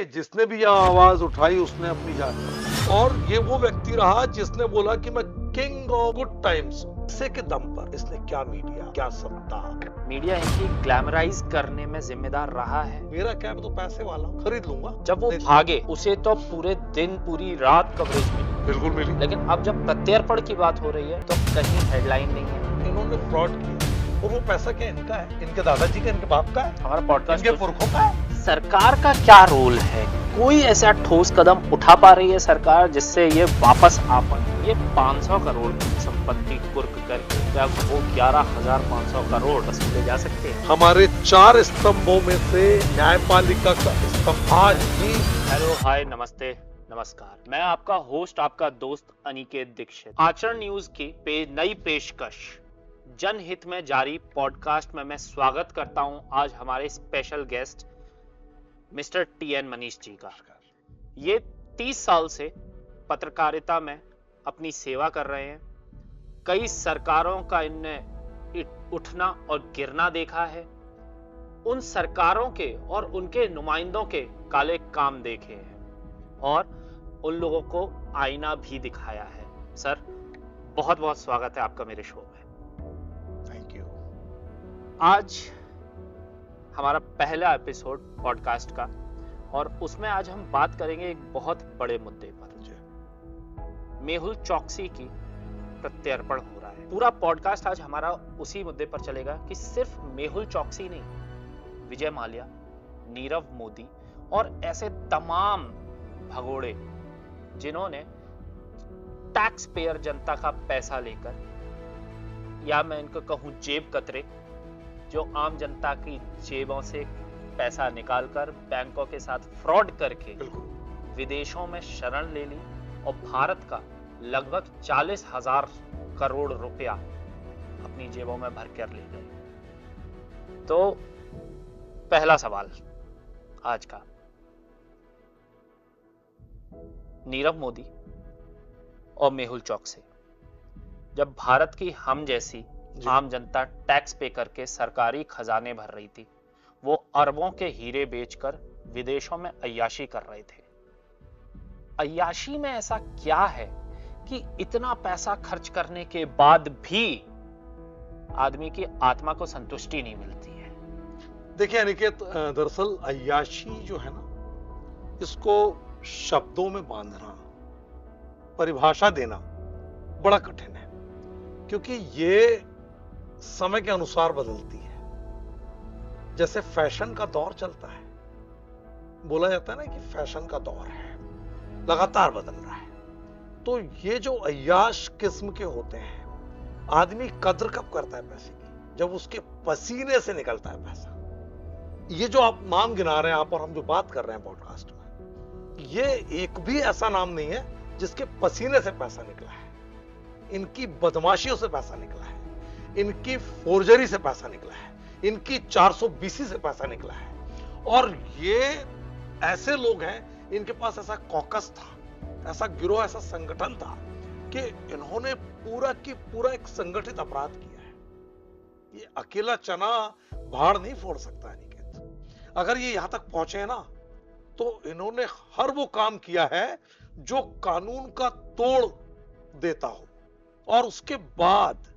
देखिए, जिसने भी यह आवाज उठाई उसने अपनी जान ली। और ये वो व्यक्ति रहा जिसने बोला कि मैं किंग ऑफ गुड टाइम्स। पैसे के दम पर इसने क्या मीडिया, क्या सत्ता, मीडिया इनकी ग्लैमराइज करने में जिम्मेदार रहा है। मेरा क्या, मैं तो पैसे वाला हूं, खरीद लूंगा। जब वो भागे उसे तो पूरे दिन पूरी रात कवरेज मिली, बिल्कुल मिली। लेकिन अब जब प्रत्यर्पण की बात हो रही है तो कहीं हेडलाइन नहीं है। इन्होंने फ्रॉड किया और वो पैसा क्या इनका है, इनके दादाजी का, इनके बाप का है, हमारा पॉडकास्ट इनके पुरखों का है। सरकार का क्या रोल है? कोई ऐसा ठोस कदम उठा पा रही है सरकार जिससे ये वापस आ पाए? ये 500 करोड़ की संपत्ति कुर्क करके क्या वो 11,500 करोड़ वसूले जा सकते हैं? हमारे 4 स्तंभों में से न्यायपालिका का स्तंभ आज भी। हेलो, हाय, नमस्ते, नमस्कार। मैं आपका होस्ट, आपका दोस्त अनिकेत दीक्षित। आचरण न्यूज की नई पेशकश जनहित में जारी पॉडकास्ट में मैं स्वागत करता हूं आज हमारे special guest mister T N Manish ji का। ये 30 साल से पत्रकारिता में अपनी सेवा कर रहे हैं। कई सरकारों का इनने उठना और गिरना देखा है। उन सरकारों के और उनके नुमाइंदों के काले काम देखे हैं और उन लोगों को आईना भी दिखाया है। सर, बहुत बहुत स्वागत है आपका मेरे शो में। Thank you. आज हमारा पहला एपिसोड पॉडकास्ट का और उसमें आज हम बात करेंगे एक बहुत बड़े मुद्दे पर। मेहुल चौकसी की प्रत्यर्पण हो रहा है। पूरा पॉडकास्ट आज हमारा उसी मुद्दे पर चलेगा कि सिर्फ मेहुल चौकसी नहीं, विजय माल्या, नीरव मोदी और ऐसे तमाम भगोड़े जिन्होंने टैक्स पेयर जनता का पैसा लेकर, या मैं इनको कहूं जेब कतरे, जो आम जनता की जेबों से पैसा निकालकर बैंकों के साथ फ्रॉड करके विदेशों में शरण ले ली और भारत का लगभग 40,000 करोड़ रुपया अपनी जेबों में भर कर ले गए। तो पहला सवाल आज का, नीरव मोदी और मेहुल चौकसी, जब भारत की हम जैसी आम जनता टैक्स पे करके सरकारी खजाने भर रही थी, वो अरबों के हीरे बेचकर विदेशों में अय्याशी कर रहे थे। अय्याशी में ऐसा क्या है कि इतना पैसा खर्च करने के बाद भी आदमी की आत्मा को संतुष्टि नहीं मिलती है? देखिए अनिकेत, दरअसल अय्याशी जो है ना, इसको शब्दों में बांधना, परिभाषा देना बड़ा कठिन है, क्योंकि ये समय के अनुसार बदलती है। जैसे फैशन का दौर चलता है, बोला जाता है ना कि फैशन का दौर है, लगातार बदल रहा है। तो ये जो अय्याश किस्म के होते हैं, आदमी कद्र कब करता है पैसे की? जब उसके पसीने से निकलता है पैसा। ये जो आप नाम गिना रहे हैं आप और हम जो बात कर रहे हैं पॉडकास्ट में, ये एक भी ऐसा नाम नहीं है जिसके पसीने से पैसा निकला है। इनकी बदमाशियों से पैसा निकला है, इनकी फोर्जरी से पैसा निकला है, इनकी 420 से पैसा निकला है। और ये ऐसे लोग हैं, इनके पास ऐसा कॉकस था, ऐसा गिरोह, ऐसा संगठन था कि इन्होंने पूरा की पूरा एक संगठित अपराध किया है। ये अकेला चना भाड़ नहीं फोड़ सकता अनिकेत। अगर ये यहां तक पहुंचे ना, तो इन्होंने हर वो काम किया है जो कानून का तोड़ देता हो, और उसके बाद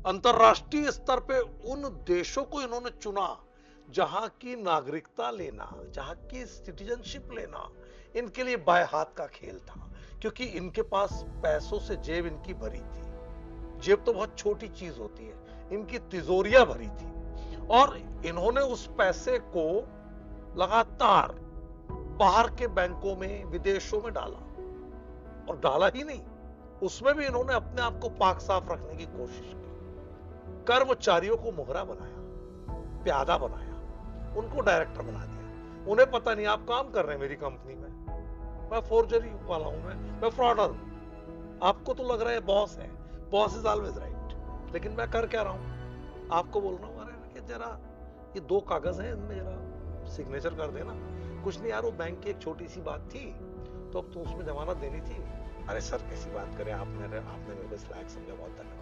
अंतरराष्ट्रीय स्तर पे उन देशों को इन्होंने चुना जहां की नागरिकता लेना, जहां की सिटीजनशिप लेना इनके लिए बाएं हाथ का खेल था, क्योंकि इनके पास पैसों से जेब इनकी भरी थी। जेब तो बहुत छोटी चीज होती है, इनकी तिजोरियां भरी थी, और इन्होंने उस पैसे को लगातार बाहर के बैंकों में, विदेशों में डाला। और डाला ही नहीं, उसमें भी इन्होंने अपने आप को पाक साफ रखने की कोशिश की। कर्मचारियों को मोहरा बनाया, प्यादा बनाया, उनको डायरेक्टर बना दिया। उन्हें पता नहीं आप काम कर रहे हैं मेरी कंपनी में, मैं फोर्जरी वाला हूं, मैं फ्रॉडर हूं। आपको तो लग रहा है बॉस है, बॉस इज ऑलवेज राइट, लेकिन मैं कर क्या रहा हूं? आपको बोल रहा हूं अरे कि जरा ये 2 कागज हैं, इनमें जरा सिग्नेचर कर देना। कुछ नहीं यार, वो बैंक की एक छोटी सी बात थी, तो अब तो उसमें जमानत देनी थी। अरे सर कैसी बात करें, आपने मेरे को इस लायक समझा, बहुत धन्यवाद।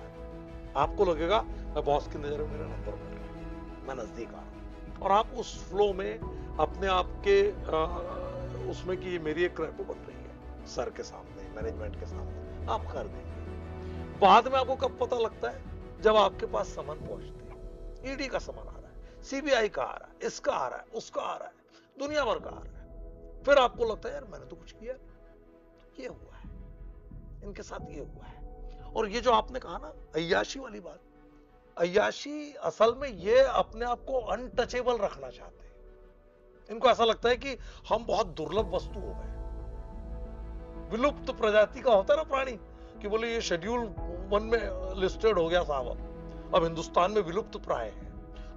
आपको लगेगा मैं बॉस की नजर में मेरा नंबर बढ़ रहा है, मैं नजदीक आ रहा हूं, और आप उस फ्लो में अपने आप के उसमें कि ये मेरी एक रैपो बन रही है सर के सामने, मैनेजमेंट के सामने, आप कर देंगे। बाद में आपको कब पता लगता है? जब आपके पास समन पहुंचते हैं, ईडी का समन आ रहा है, सीबीआई का आ रहा है, इसका आ रहा है, उसका आ रहा है, दुनिया भर का आ रहा है, फिर आपको लगता है यार मैंने तो कुछ किया, ये हुआ है, इनके साथ ये हुआ है। और ये जो आपने कहा ना अय्याशी वाली बात, अय्याशी असल में ये अपने आप को अनटचेबल रखना चाहते हैं। इनको ऐसा लगता है कि हम बहुत दुर्लभ वस्तु हो गए, विलुप्त प्रजाति का होता है ना प्राणी, कि बोले ये शेड्यूल 1 में लिस्टेड हो गया साहब, अब हिंदुस्तान में विलुप्त प्राय है,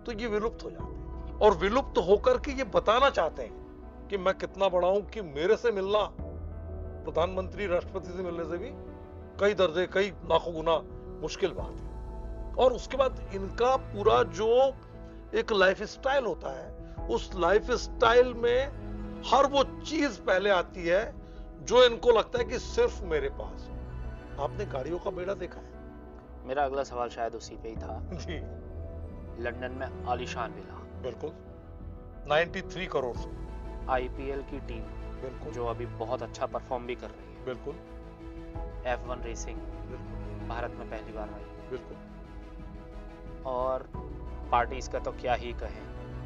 तो ये विलुप्त हो जाते हैं। और विलुप्त होकर के ये बताना चाहते हैं कि मैं कितना बड़ा हूं, कि मेरे से मिलना प्रधानमंत्री राष्ट्रपति से मिलने से भी कई दर्जे, कई लाखों गुना मुश्किल बात है। और उसके बाद इनका पूरा जो एक लाइफ स्टाइल होता है, उस लाइफ स्टाइल में हर वो चीज पहले आती है जो इनको लगता है कि सिर्फ मेरे पास हो। आपने गाड़ियों का बेड़ा देखा है? मेरा अगला सवाल शायद उसी पे ही था जी, लंदन में आलीशान विला, बिल्कुल 93 करोड़ से, आईपीएल की टीम बिल्कुल जो अभी बहुत अच्छा परफॉर्म भी कर रही है, बिल्कुल F1 रेसिंग बिल्कुल भारत में पहली बार आई, बिल्कुल। और पार्टीज का तो क्या ही कहें,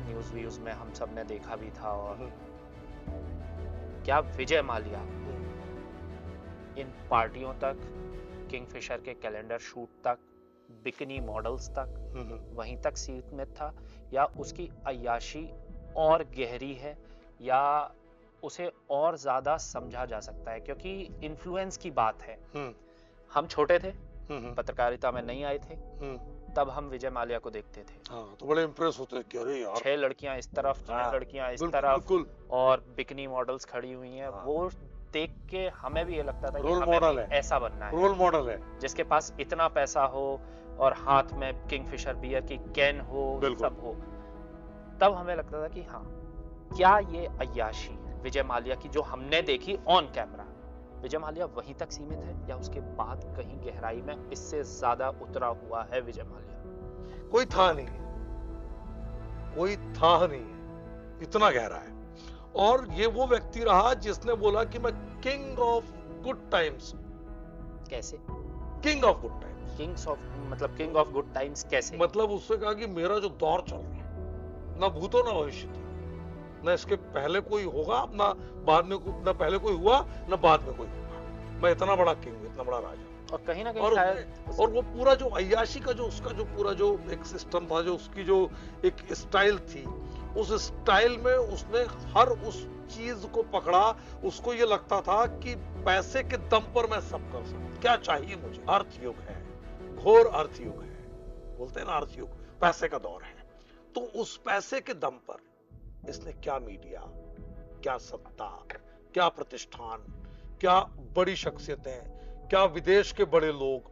न्यूज व्यूज में हम सब ने देखा भी था। और क्या विजय माल्या इन पार्टियों तक, किंगफिशर के कैलेंडर शूट तक, बिकनी मॉडल्स तक, वहीं तक सीमित था, या उसकी अय्याशी और गहरी है, या उसे और ज्यादा समझा जा सकता है? क्योंकि इन्फ्लुएंस की बात है। हम छोटे थे, पत्रकारिता में नहीं आए थे, तब हम विजय माल्या को देखते थे। हाँ, तो बड़े इंप्रेस होते हैं कि अरे यार 6 लड़कियां इस तरफ, 6 लड़कियां इस बिल्कुल, तरफ, बिल्कुल। और बिकनी मॉडल्स खड़ी हुई हैं। हाँ। वो देख के हमें भी ये लगता था कि रोल हमें मॉडल भी है, ऐसा बनना है, रोल मॉडल है। जिसके पास इतना पैसा हो और हाथ में किंगफिशर बियर की कैन हो, बिल्कुल। सब हो। तब हमें लगता था कि हाँ, क्या ये अय्याशी विजय माल्या की जो हमने देखी ऑन कैमरा, विजय माल्या वहीं तक सीमित है, या उसके बाद कहीं गहराई में इससे ज्यादा उतरा हुआ है विजय माल्या? कोई था नहीं है, कोई था नहीं है, इतना गहरा है। और ये वो व्यक्ति रहा जिसने बोला कि मैं किंग ऑफ गुड टाइम्स। कैसे king of good times king of good times कैसे? मतलब उससे कहा कि मेरा जो दौर चल रहा है, ना भूतो ना भविष्य, ना इसके पहले कोई होगा, ना बाद में, ना पहले कोई हुआ, ना बाद में कोई होगा। मैं इतना बड़ा किंग, इतना बड़ा राजा। और कहीं ना कहीं और वो पूरा जो अय्याशी का जो उसका जो पूरा जो एक सिस्टम था, जो उसकी जो एक स्टाइल थी, उस स्टाइल में उसने हर उस चीज को पकड़ा। उसको ये लगता था कि पैसे के दम पर मैं सब कर सकता, क्या चाहिए मुझे। अर्थयुग है, घोर अर्थयुग है, बोलते हैं ना अर्थयुग, पैसे का दौर है। तो उस पैसे के दम पर इसने क्या मीडिया, क्या सत्ता, क्या प्रतिष्ठान, क्या बड़ी शख्सियतें, क्या विदेश के बड़े लोग,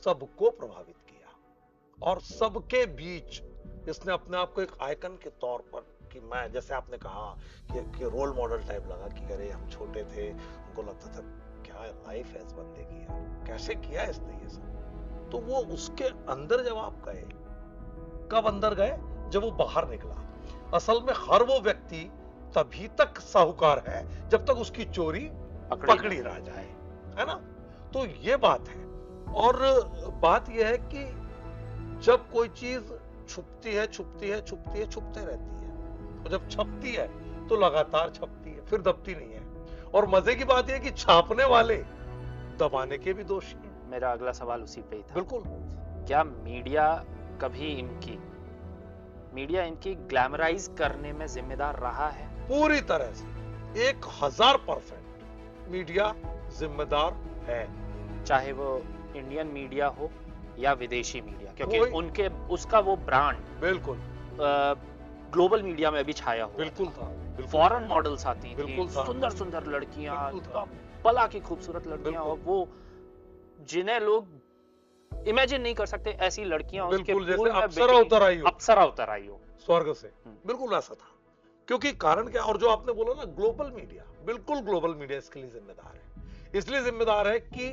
सबको प्रभावित किया। और सबके बीच इसने अपने आप को एक आइकन के तौर पर, कि मैं, जैसे आपने कहा कि रोल मॉडल टाइप लगा, कि अरे हम छोटे थे, उनको लगता था क्या लाइफ है इस बंदे की, कैसे किया इसने ये सब। तो वो उसके अंदर जब आप गए, कब अंदर गए? जब वो बाहर निकला। असल में हर वो व्यक्ति तभी तक साहूकार है जब तक उसकी चोरी पकड़ी ना जाए, है ना? तो ये बात है। और बात यह है कि जब कोई चीज छुपती है, छुपती है, छुपती है, छुपते रहती है, और जब छपती है तो लगातार छपती है, फिर दबती नहीं है। और मजे की बात यह है कि छापने वाले दबाने के भी दोषी हैं। मेरा अगला सवाल उसी पे ही था। बिल्कुल। क्या मीडिया कभी इनकी ग्लैमराइज करने में जिम्मेदार रहा है? पूरी तरह से 1000% मीडिया जिम्मेदार है, चाहे वो इंडियन मीडिया हो या विदेशी मीडिया, क्योंकि उसका वो ब्रांड बिल्कुल ग्लोबल मीडिया में भी छाया हुआ। बिल्कुल था। फॉरेन मॉडल्स आती थी, बिल्कुल था। सुंदर सुंदर लड़कियां, बिल्कुल बला की खूबसूरत लड़कियां, और वो जिन्हें लोग इमेजिन नहीं कर सकते, ऐसी लड़कियां उसके बिल्कुल जैसे पूल में अप्सरा उतर आई हो, अप्सरा उतर आई हो स्वर्ग से। बिल्कुल ऐसा था। क्योंकि कारण क्या, और जो आपने बोला ना ग्लोबल मीडिया, बिल्कुल ग्लोबल मीडिया इसके लिए जिम्मेदार है। इसलिए जिम्मेदार है कि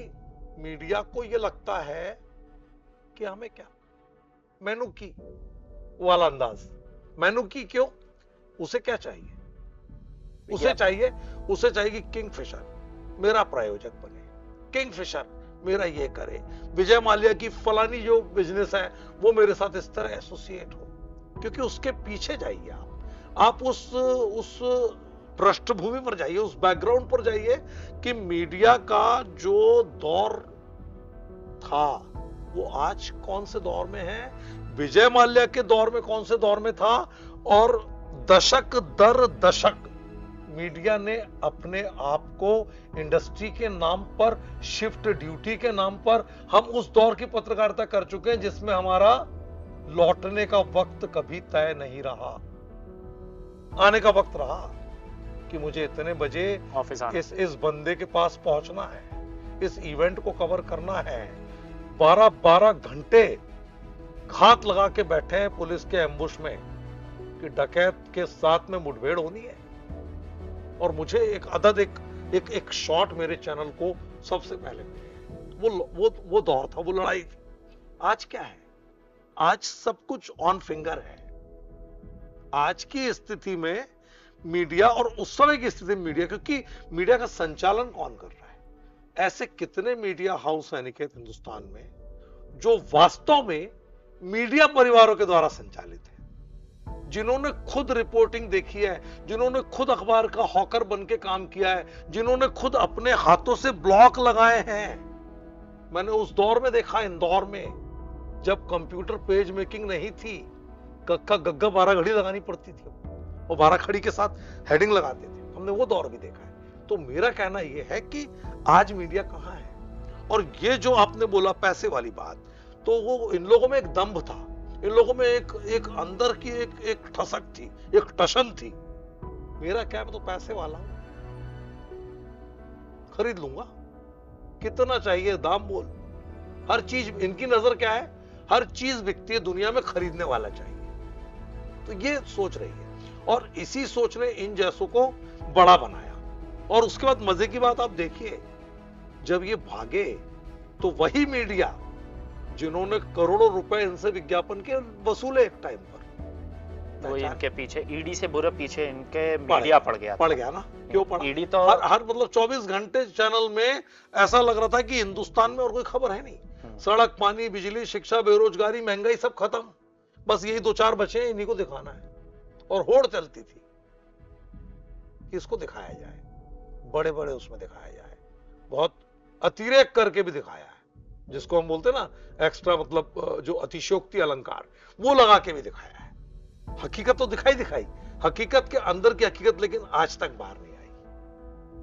मीडिया को यह लगता है कि हमें क्या, मेनू की वाला अंदाज, मेनू की क्यों, उसे क्या चाहिए? उसे चाहिए, उसे चाहिए कि किंगफिशर मेरा प्रायोजक बने, किंगफिशर मेरा ये करे, विजय माल्या की फलानी जो बिजनेस है वो मेरे साथ इस तरह एसोसिएट हो। क्योंकि उसके पीछे जाइए आप उस पृष्ठभूमि पर जाइए, उस बैकग्राउंड पर जाइए कि मीडिया का जो दौर था वो आज कौन से दौर में है, विजय माल्या के दौर में कौन से दौर में था, और दशक दर दशक मीडिया ने अपने आप को इंडस्ट्री के नाम पर, शिफ्ट ड्यूटी के नाम पर, हम उस दौर की पत्रकारिता कर चुके हैं जिसमें हमारा लौटने का वक्त कभी तय नहीं रहा। आने का वक्त रहा कि मुझे इतने बजे ऑफिस इस बंदे के पास पहुंचना है, इस इवेंट को कवर करना है। 12-12 घंटे घात लगा के बैठे हैं पुलिस के एम्बुश में कि डकैत के साथ में मुठभेड़ होनी है। और मुझे एक अदद एक शॉट मेरे चैनल को सबसे पहले मिले। वो दौर था, वो लड़ाई थी। आज क्या है? आज सब कुछ ऑन फिंगर है। आज की स्थिति में मीडिया, और उस समय की स्थिति में मीडिया, क्योंकि मीडिया का संचालन कौन कर रहा है? ऐसे कितने मीडिया हाउस हैं निकेत हिंदुस्तान में जो वास्तव में मीडिया परिवारों के द्वारा संचालित है, जिन्होंने खुद रिपोर्टिंग देखी है, जिन्होंने खुद अखबार का हॉकर बन के काम किया है, जिन्होंने खुद अपने हाथों से ब्लॉक लगाए हैं। मैंने उस दौर में देखा, इंदौर में, जब कंप्यूटर पेज मेकिंग नहीं थी, कक्का गग्गा 12 घड़ी लगानी पड़ती थी और 12 खड़ी के साथ हेडिंग लगाते थे। हमने वो दौर भी देखा है। तो मेरा कहना यह है कि आज मीडिया कहां है? और ये जो आपने बोला पैसे वाली बात, तो वो इन लोगों में एक दंभ था, इन लोगों में एक अंदर की एक ठसक थी, एक टशन थी। मेरा क्या, मैं तो पैसे वाला हूं, खरीद लूंगा, कितना चाहिए दाम बोल। हर चीज, इनकी नजर क्या है, हर चीज बिकती है दुनिया में, खरीदने वाला चाहिए। तो ये सोच रही है, और इसी सोच ने इन जैसों को बड़ा बनाया। और उसके बाद मजे की बात आप देखिए, जब ये भागे तो वही मीडिया जिन्होंने करोड़ों रुपए इनसे विज्ञापन के वसूले एक टाइम पर, तो इनके पीछे ईडी से बुरा पीछे इनके मीडिया पड़ गया ना। क्यों पड़ा? ईडी तो हर मतलब 24 घंटे चैनल में ऐसा लग रहा था कि हिंदुस्तान में और कोई खबर है नहीं। सड़क, पानी, बिजली, शिक्षा, बेरोजगारी, महंगाई सब खत्म, बस यही 2-4 बचे हैं, इन्हीं को दिखाना है। और होड़ चलती थी कि इसको दिखाया जाए, बड़े बड़े उसमें दिखाया जाए, बहुत अतिरेक करके भी दिखाया है, जिसको हम बोलते हैं ना एक्स्ट्रा, मतलब जो अतिशयोक्ति अलंकार, वो लगा के भी दिखाया है। हकीकत तो दिखाई, हकीकत के अंदर की हकीकत लेकिन आज तक बाहर नहीं आई।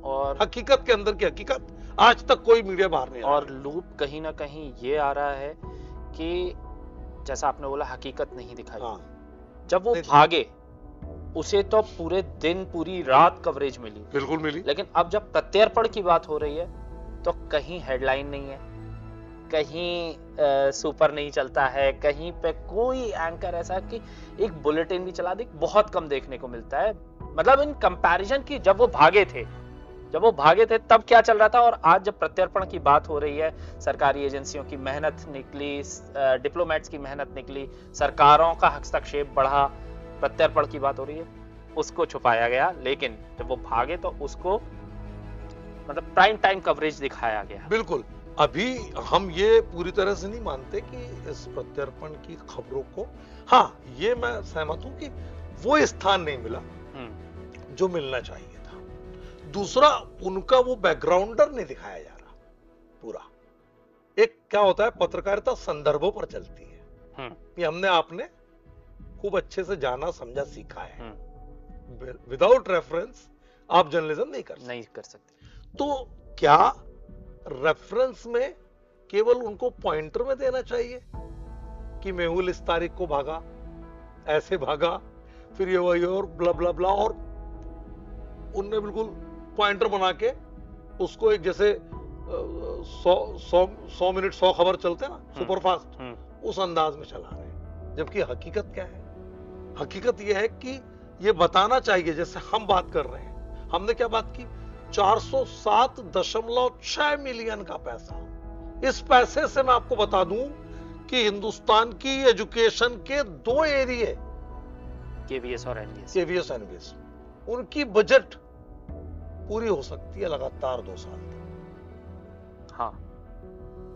और हकीकत के अंदर की हकीकत आज तक कोई मीडिया बाहर नहीं। और लूप कहीं ना कहीं ये आ रहा है कि जैसा आपने बोला, हकीकत नहीं दिखाई। जब वो भागे, उसे तो पूरे दिन, पूरी रात कवरेज मिली, बिल्कुल मिली। लेकिन अब जब प्रत्यर्पण की बात हो रही है तो कहीं हेडलाइन नहीं है, कहीं सुपर नहीं चलता है, कहीं पे कोई एंकर ऐसा कि एक बुलेटिन भी चला दे, बहुत कम देखने को मिलता है। मतलब इन कंपैरिजन की, जब वो भागे थे तब क्या चल रहा था, और आज जब प्रत्यर्पण की बात हो रही है, सरकारी एजेंसियों की मेहनत निकली, डिप्लोमेट्स की मेहनत निकली, सरकारों का हस्तक्षेप बढ़ा, प्रत्यर्पण की बात हो रही है, उसको छुपाया गया। लेकिन जब वो भागे तो उसको मतलब प्राइम टाइम कवरेज दिखाया गया। बिल्कुल। अभी हम ये पूरी तरह से नहीं मानते कि इस प्रत्यर्पण की खबरों को, हाँ ये मैं सहमत हूं कि वो स्थान नहीं मिला जो मिलना चाहिए था। दूसरा, उनका वो बैकग्राउंडर नहीं दिखाया जा रहा पूरा। एक क्या होता है, पत्रकारिता संदर्भों पर चलती है, ये हमने आपने खूब अच्छे से जाना, समझा, सीखा है। विदाउट रेफरेंस आप जर्नलिज्म नहीं कर सकते। तो क्या रेफरेंस में केवल उनको पॉइंटर में देना चाहिए कि मेहुल इस तारीख को भागा, ऐसे भागा, फिर ये वही और ब्ला ब्ला ब्ला, और उनने बिल्कुल पॉइंटर बना के उसको एक जैसे 100 मिनट 100 खबर चलते ना सुपरफास्ट, उस अंदाज में चला रहे हैं। जबकि हकीकत क्या है? हकीकत यह है कि ये बताना चाहिए, जैसे हम बात कर रहे हैं, हमने क्या बात की, 407.6 मिलियन का पैसा। इस पैसे से मैं आपको बता दूं कि हिंदुस्तान की एजुकेशन के 2 एरिया, केवीएस और एनवीएस, उनकी बजट पूरी हो सकती है लगातार 2 साल तक। हाँ,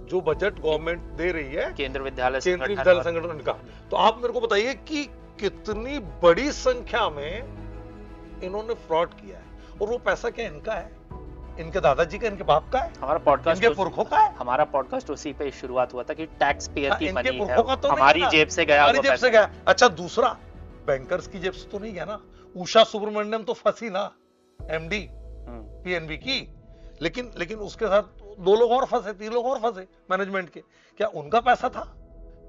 जो बजट गवर्नमेंट दे रही है केंद्रीय विद्यालय केंद्रीय विद्यालय संगठन का, तो आप मेरे को बताइए कि कितनी बड़ी संख्या में इन्होंने फ्रॉड किया है। और वो पैसा क्या इनका है, इनके दादाजी का, इनके बाप का है, हमारा पॉडकास्ट इनके पुरखों का है। हमारा पॉडकास्ट उसी पे शुरुआत हुआ था कि टैक्स पेयर की इनके मनी है, पुरखों का तो हमारी नहीं जेब से गया, हमारी जेब से गया। अच्छा, दूसरा बैंकर्स की जेब से तो नहीं गया ना। उषा सुब्रमण्यम तो फंसी ना, एमडी पीएनबी की, लेकिन उसके साथ 2 लोग और फंसे, 3 लोग और फंसे मैनेजमेंट के। क्या उनका पैसा था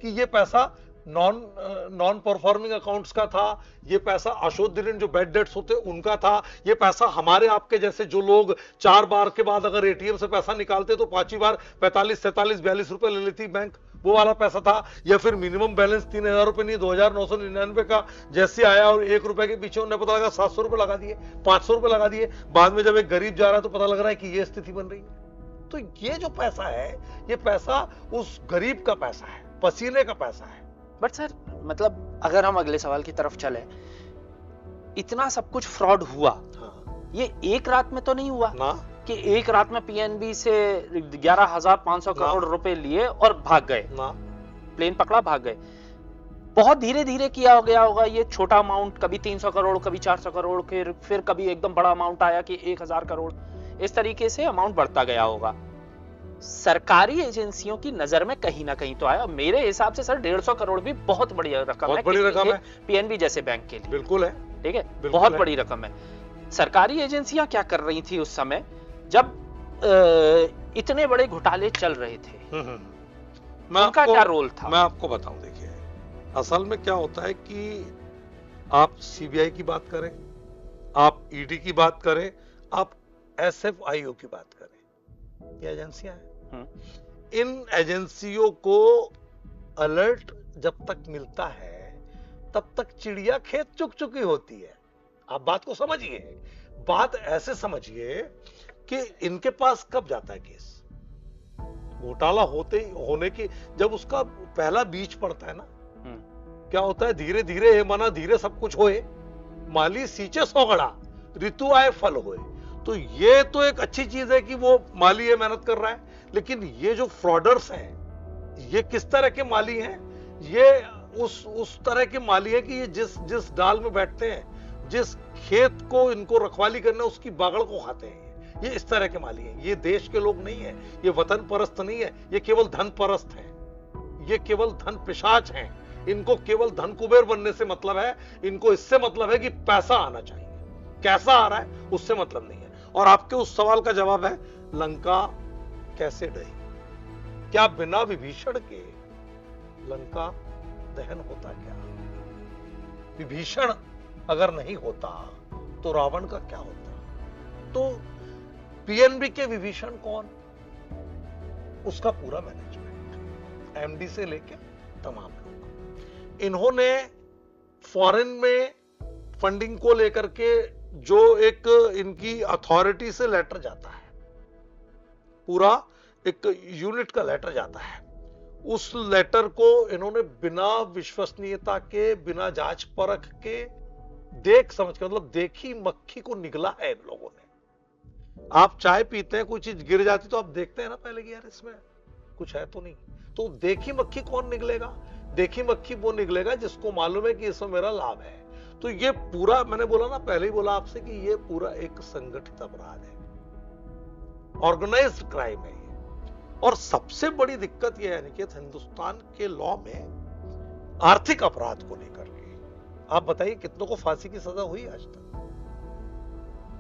कि ये पैसा नॉन परफॉर्मिंग अकाउंट्स का था, ये पैसा अशोधिन जो बैड डेट्स होते उनका था, ये पैसा हमारे आपके जैसे जो लोग 4 बार के बाद अगर एटीएम से पैसा निकालते तो 5वीं बार 45, 47, 42 रुपए ले लेती बैंक, वो वाला पैसा था? या फिर मिनिमम बैलेंस 3000 रुपए नहीं 2999 का जैसे आया और 1 रुपए के पीछे उन्हें पता लगा 700 रुपए लगा दिए, 500 रुपए लगा दिए, बाद में जब एक गरीब जा रहा है तो पता लग रहा है कि ये स्थिति बन रही है। तो ये जो पैसा है, ये पैसा उस गरीब का पैसा है, पसीने का पैसा है। बट सर, मतलब अगर हम अगले सवाल की तरफ चले, इतना सब कुछ फ्रॉड हुआ, हाँ। ये एक रात में तो नहीं हुआ ना कि एक रात में पीएनबी से 11,500 करोड़ रुपए लिए और भाग गए ना, प्लेन पकड़ा भाग गए। बहुत धीरे धीरे किया गया होगा ये छोटा अमाउंट, कभी 300 करोड़, कभी 400 करोड़, फिर कभी एकदम बड़ा अमाउंट आया कि 1000 करोड़, इस तरीके से अमाउंट बढ़ता गया होगा। सरकारी एजेंसियों की नजर में कहीं ना कहीं तो आया। मेरे हिसाब से सर 150 करोड़ भी बहुत बड़ी रकम है, बहुत बड़ी रकम है पीएनबी जैसे बैंक के लिए। बिल्कुल है, ठीक है, बहुत बड़ी रकम है। सरकारी एजेंसियां क्या कर रही थी उस समय जब इतने बड़े घोटाले चल रहे थे? उनका क्या रोल था? मैं आपको बताऊं, देखिए असल में क्या होता है कि आप सीबीआई की बात करें, आप ईडी की बात करें, आप एसएफआईओ की बात करें, ये एजेंसियां हैं। इन एजेंसियों को अलर्ट जब तक मिलता है तब तक चिड़िया खेत चुग चुकी होती है। आप बात को समझिए, बात ऐसे समझिए कि इनके पास कब जाता है केस, घोटाला होने की जब उसका पहला बीज पड़ता है ना, क्या होता है, धीरे धीरे मना धीरे सब कुछ होए, माली सींचे सौगड़ा, ऋतु आए फल होए। तो ये तो एक अच्छी चीज है कि वो माली ये मेहनत कर रहा है, लेकिन ये जो फ्रॉडर्स हैं, ये किस तरह के माली हैं? ये उस तरह के माली हैं कि ये जिस डाल में बैठते हैं, जिस खेत को इनको रखवाली करना उसकी बागड़ को खाते हैं। ये इस तरह के माली हैं। ये देश के लोग नहीं है, ये वतन परस्त नहीं है, ये केवल धन परस्त है, ये केवल धन पिशाच हैं। इनको केवल धन कुबेर बनने से मतलब है, इनको इससे मतलब है कि पैसा आना चाहिए, कैसा आ रहा है उससे मतलब नहीं है। और आपके उस सवाल का जवाब है, लंका कैसे डही? क्या बिना विभीषण के लंका दहन होता क्या? विभीषण अगर नहीं होता तो रावण का क्या होता? तो पीएनबी के विभीषण कौन? उसका पूरा मैनेजमेंट, एमडी से लेके तमाम लोग। इन्होंने फॉरेन में फंडिंग को लेकर के जो एक इनकी अथॉरिटी से लेटर जाता है, पूरा एक यूनिट का लेटर जाता है, उस लेटर को इन्होंने बिना विश्वसनीयता के, बिना जांच परख के, देख समझ के, मतलब देखी मक्खी को निगला है इन लोगों ने। आप चाय पीते हैं, कोई चीज गिर जाती तो आप देखते हैं ना पहले कि यार इसमें कुछ है तो नहीं। तो देखी मक्खी कौन निकलेगा? देखी मक्खी वो निकलेगा जिसको मालूम है कि इसमें मेरा लाभ है। तो ये पूरा, मैंने बोला ना, पहले ही बोला आपसे कि ये पूरा एक संगठित अपराध है, ऑर्गेनाइज्ड क्राइम है ये। और सबसे बड़ी दिक्कत ये है कि हिंदुस्तान के लॉ में आर्थिक अपराध को लेकर के, आप बताइए कितनों को फांसी की सजा हुई आज तक?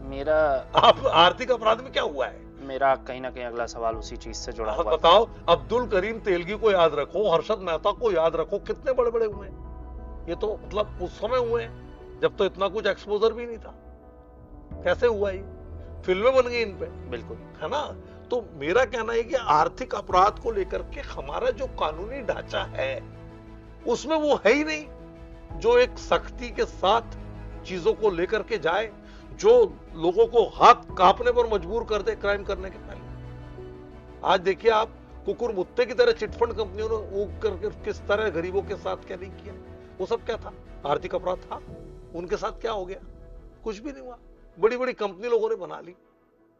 मेरा आप आर्थिक अपराध में क्या हुआ है? मेरा कहीं ना कहीं अगला सवाल उसी चीज से जुड़ा हुआ है। बताओ, अब्दुल करीम तेलगी को याद रखो, हर्षद मेहता को याद रखो, कितने बड़े बड़े हुए हैं। ये तो मतलब उस समय हुए हैं जब तो इतना कुछ एक्सपोजर भी नहीं था। कैसे हुआ ये? फिल्में बन गई इन पे, बिल्कुल, है ना। तो मेरा कहना है कि आर्थिक अपराध को लेकर के हमारा जो कानूनी ढांचा है उसमें वो है ही नहीं जो एक सख्ती के साथ चीजों को लेकर के जाए, जो लोगों को हाथ कांपने पर मजबूर कर दे क्राइम करने के पहले। आज देखिए आप, कुकुर मुत्ते की तरह चिटफंड कंपनियों ने वो करके किस तरह गरीबों के साथ क्या नहीं किया। वो सब क्या था? आर्थिक अपराध था। उनके साथ क्या हो गया? कुछ भी नहीं हुआ। बड़ी बड़ी कंपनी लोगों ने बना ली,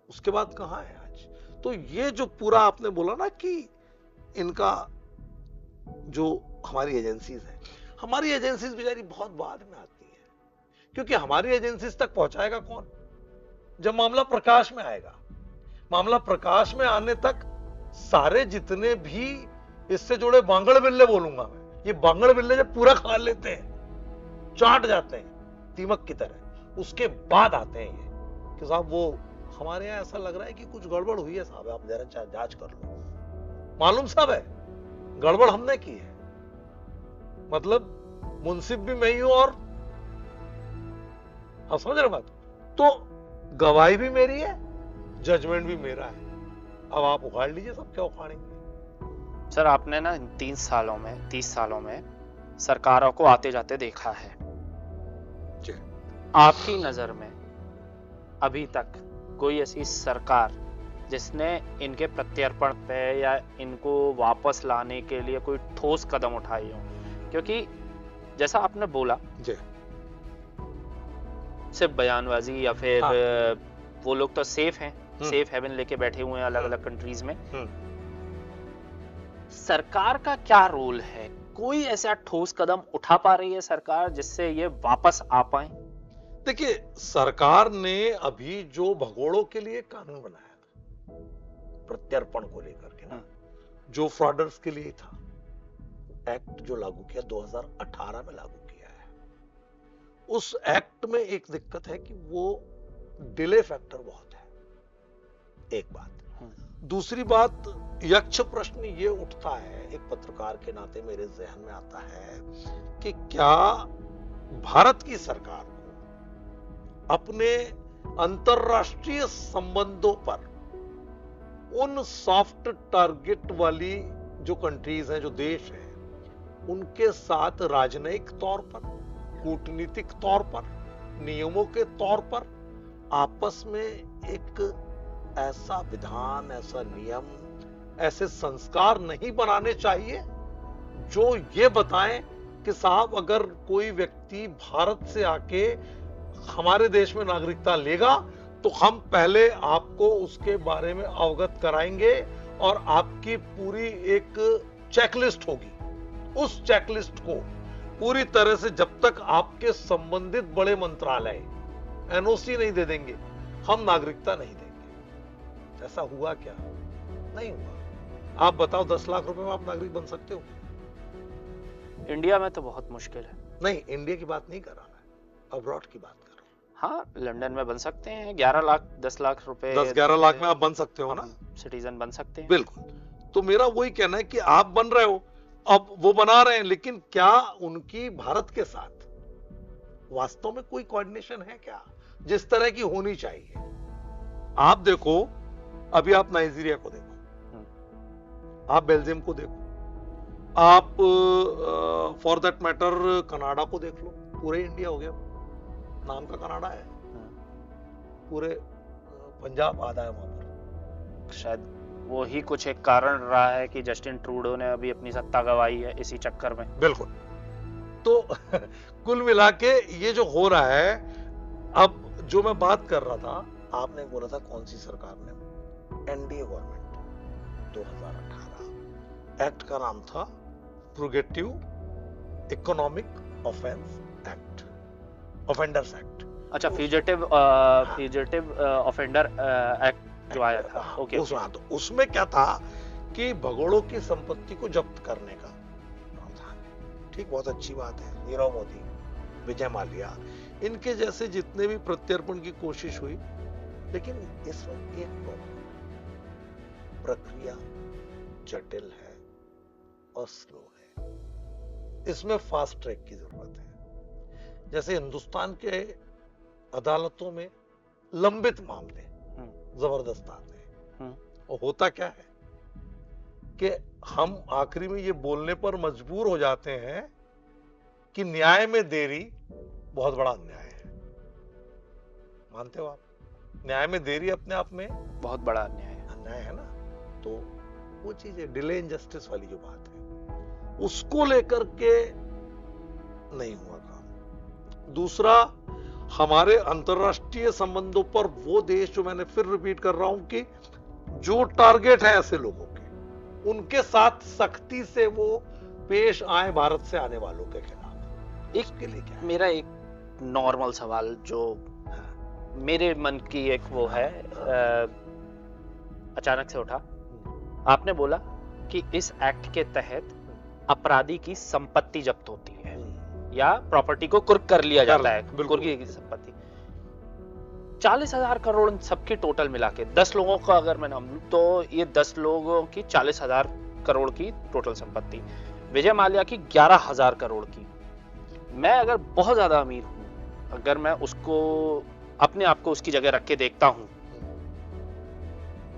उसके बाद कहां है आज? तो ये जो पूरा आपने बोला ना कि इनका जो हमारी एजेंसीज है, हमारी एजेंसीज बेचारी बहुत बाद में आती है, क्योंकि हमारी एजेंसीज तक पहुंचाएगा कौन? जब मामला प्रकाश में आएगा। मामला प्रकाश में आने तक सारे जितने भी इससे जुड़े बांगड़ बिल्ले बोलूंगा मैं, ये बांगड़ बिल्ले जब पूरा खा लेते हैं, चाट जाते हैं दीमक की तरह, उसके बाद आते हैं ये कि साहब वो हमारे यहां ऐसा लग रहा है कि कुछ गड़बड़ हुई है साहब, आप जरा जांच कर लो। मालूम साहब है गड़बड़ हमने की है, मतलब मुंसिफ भी मैं ही हूं और आप समझ रहे बात, तो गवाही भी मेरी है, जजमेंट भी मेरा है। अब आप उखाड़ लीजिए, सब क्या उखाड़ेंगे। सर आपने ना 30 सालों में सरकारों को आते जाते देखा है जी। आपकी नजर में अभी तक कोई ऐसी सरकार जिसने इनके प्रत्यर्पण पे या इनको वापस लाने के लिए कोई ठोस कदम उठाई हो? क्योंकि जैसा आपने बोला जी, सिर्फ बयानबाजी या फिर हाँ। वो लोग तो सेफ हैं, सेफ हेवन लेके बैठे हुए हैं अलग अलग कंट्रीज में। सरकार का क्या रोल है? कोई ऐसा ठोस कदम उठा पा रही है सरकार जिससे ये वापस आ पाए? देखिए, सरकार ने अभी जो भगोड़ों के लिए कानून बनाया था प्रत्यर्पण को लेकर के ना, जो फ्रॉडर्स के लिए था, एक्ट जो लागू किया 2018 में लागू किया है, उस एक्ट में एक दिक्कत है कि वो डिले फैक्टर बहुत है, एक बात। दूसरी बात, यक्ष प्रश्न ये उठता है, एक पत्रकार के नाते मेरे जहन में आता है कि क्या भारत की सरकार को अपने अंतरराष्ट्रीय संबंधों पर उन सॉफ्ट टारगेट वाली जो कंट्रीज हैं, जो देश हैं, उनके साथ राजनयिक तौर पर, कूटनीतिक तौर पर, नियमों के तौर पर आपस में एक ऐसा विधान, ऐसा नियम, ऐसे संस्कार नहीं बनाने चाहिए जो ये बताएं कि साहब अगर कोई व्यक्ति भारत से आके हमारे देश में नागरिकता लेगा तो हम पहले आपको उसके बारे में अवगत कराएंगे और आपकी पूरी एक चेकलिस्ट होगी। उस चेकलिस्ट को पूरी तरह से जब तक आपके संबंधित बड़े मंत्रालय एनओसी नहीं दे देंगे, हम नागरिकता नहीं देंगे। ऐसा हुआ क्या? नहीं हुआ। आप बताओ 10 लाख रुपए में आप नागरिक बन सकते हो? इंडिया में तो बहुत मुश्किल है। नहीं, इंडिया की बात नहीं कर रहा मैं, अब्रॉड की बात कर रहा हूं। हाँ, लंदन में बन सकते हैं 11 लाख 10 लाख रुपए, 10-11 लाख में आप बन सकते हो ना, सिटीजन बन सकते हैं। बिल्कुल। तो मेरा वही कहना है कि आप बन रहे हो, अब वो बना रहे हैं, लेकिन क्या उनकी भारत के साथ वास्तव में कोई कोऑर्डिनेशन है क्या जिस तरह की होनी चाहिए? आप देखो, अभी आप नाइजीरिया को देखो, आप बेल्जियम को देखो, आप फॉर दैट मैटर कनाडा को देख लो, पूरे इंडिया हो गया, नाम का कनाडा है, पूरे पंजाब आधा है वहां पर। शायद वो ही कुछ एक कारण रहा है कि जस्टिन ट्रूडो ने अभी अपनी सत्ता गंवाई है इसी चक्कर में। बिल्कुल। तो कुल मिला के ये जो हो रहा है, अब जो मैं बात कर रहा था, आपने बोला था कौन सी सरकार ने, एनडीए गवर्नमेंट 2018, एक्ट का नाम था purgative economic offence act, offenders act. अच्छा, फ्यूजिटिव ऑफेंडर एक्ट जो आया था। ओके। उसमें क्या था कि भगोड़ों की संपत्ति को जब्त करने का प्रावधान है। ठीक, बहुत अच्छी बात है। नीरव मोदी, विजय माल्या, इनके जैसे जितने भी प्रत्यर्पण की कोशिश हुई, लेकिन इसमें एक प्रॉब्लम, प्रक्रिया जटिल है और स्लो है। इसमें फास्ट ट्रैक की जरूरत है। जैसे हिंदुस्तान के अदालतों में लंबित मामले जबरदस्त आते हैं, और होता क्या है कि हम आखिरी में ये बोलने पर मजबूर हो जाते हैं कि न्याय में देरी बहुत बड़ा अन्याय है। मानते हो आप? न्याय में देरी अपने आप में बहुत बड़ा अन्याय है ना। तो वो चीज है, डिले इनजस्टिस वाली जो बात है, उसको लेकर के नहीं हुआ काम। दूसरा, हमारे अंतरराष्ट्रीय संबंधों पर वो देश, जो मैंने फिर रिपीट कर रहा हूं कि जो टारगेट है ऐसे लोगों के, उनके साथ सख्ती से वो पेश आए भारत से आने वालों के खिलाफ। इसके लिए क्या है? मेरा एक नॉर्मल सवाल जो मेरे मन की एक वो है, अचानक से उठा। आपने बोला कि इस एक्ट के तहत अपराधी की संपत्ति जब्त होती है या प्रॉपर्टी को कुर्क कर लिया जाता है, कुर्की की संपत्ति। 40,000 करोड़ सबकी टोटल मिला के 10 लोगों का अगर मैं नाम लूं तो ये 10 लोगों की 40,000 करोड़ की टोटल संपत्ति, विजय माल्या की 11,000 करोड़ की। मैं अगर बहुत ज्यादा अमीर हूं, अगर मैं उसको अपने आप को उसकी जगह रख के देखता हूं,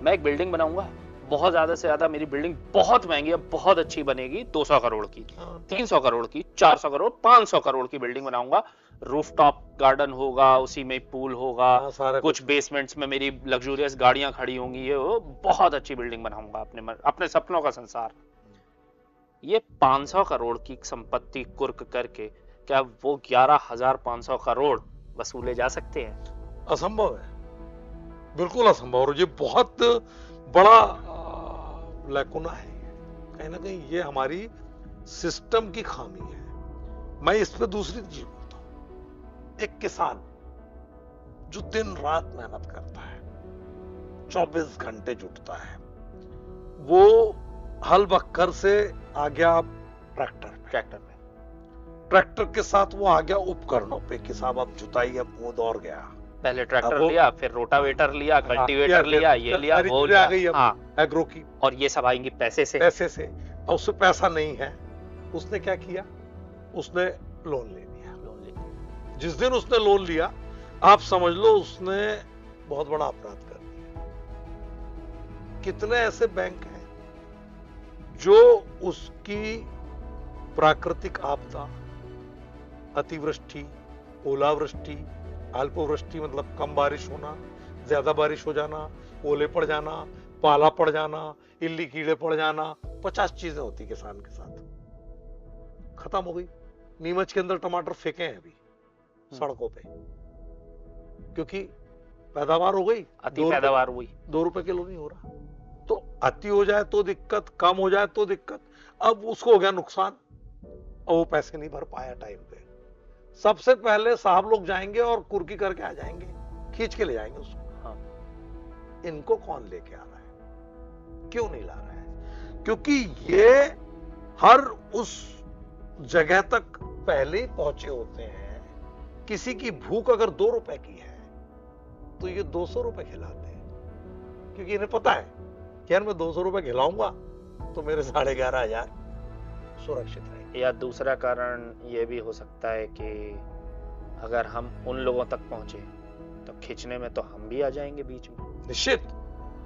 मैं एक बिल्डिंग बनाऊंगा, बहुत ज्यादा से ज्यादा मेरी बिल्डिंग बहुत महंगी है, बहुत अच्छी बनेगी, 200 करोड़ की, 300 करोड़ की, 400 करोड़, 500 करोड़ की बिल्डिंग बनाऊंगा। रूफटॉप गार्डन होगा, उसी में पूल होगा, कुछ बेसमेंट्स में मेरी लग्जूरियस गाड़ियां खड़ी होंगी, ये बहुत अच्छी बिल्डिंग बनाऊंगा, अपने सपनों का संसार। ये 500 करोड़ की संपत्ति कुर्क करके क्या वो 11,500 करोड़ वसूले जा सकते हैं? असंभव है, बिल्कुल असंभव। और ये बहुत बड़ा लैकुना है, कहीं ना कहीं ये हमारी सिस्टम की खामी है। मैं इस पे दूसरी चीज बोलता हूं, एक किसान जो दिन रात मेहनत करता है, 24 घंटे जुटता है, वो हल बक्कर से आ गया ट्रैक्टर पे, ट्रैक्टर के साथ वो आ गया उपकरणों पे कि साहब अब जुताई, अब वो दौड़ गया। पहले ट्रैक्टर लिया, फिर रोटावेटर लिया, कल्टीवेटर लिया, ये लिया, वो लिया, आ गई एग्रो की, और ये सब आएंगी पैसे से। और उससे पैसा नहीं है, उसने क्या किया? उसने लोन ले लिया। जिस दिन उसने लोन लिया, आप समझ लो उसने बहुत बड़ा अपराध कर दिया। कितने ऐसे बैंक हैं जो उसकी प्राकृतिक आपदा, अतिवृष्टि, ओलावृष्टि, अल्पवृष्टि मतलब कम बारिश होना, ज्यादा बारिश हो जाना, ओले पड़ जाना, पाला पड़ जाना, इल्ली कीड़े पड़ जाना, 50 चीजें होती किसान के साथ। खत्म हो गई। नीमच के अंदर टमाटर फेंके हैं अभी सड़कों पे, क्योंकि पैदावार हो गई, अति पैदावार हुई, 2 रुपए किलो नहीं हो रहा। तो अति हो जाए तो दिक्कत, कम हो जाए तो दिक्कत। अब उसको हो गया नुकसान और वो पैसे नहीं भर पाया टाइम पे। सबसे पहले साहब लोग जाएंगे और कुर्की करके आ जाएंगे, खींच के ले जाएंगे उसको। हाँ। इनको कौन लेके आ रहा है? क्यों नहीं ला रहा है? क्योंकि ये हर उस जगह तक पहले ही पहुंचे होते हैं। किसी की भूख अगर 2 रुपए की है तो ये 200 रुपए खिलाते हैं, क्योंकि इन्हें पता है कि यार मैं 200 रुपए खिलाऊंगा तो मेरे 11,500 सुरक्षित रहेंगे। या दूसरा कारण ये भी हो सकता है कि अगर हम उन लोगों तक पहुंचे तो खींचने में तो हम भी आ जाएंगे बीच में। निश्चित,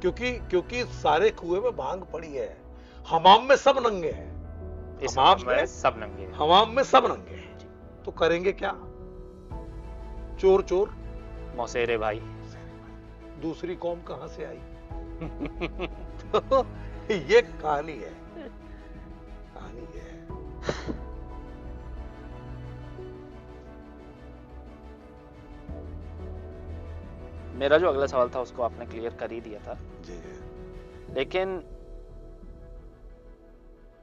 क्योंकि सारे कुएं में भांग पड़ी है, हमाम में सब नंगे हैं, हमाम में सब नंगे हैं, हमाम में सब नंगे हैं। तो करेंगे क्या? चोर चोर मौसेरे भाई। दूसरी कौम कहां से आई? तो ये कहानी है। मेरा जो अगला सवाल था उसको आपने क्लियर कर ही दिया था जी। लेकिन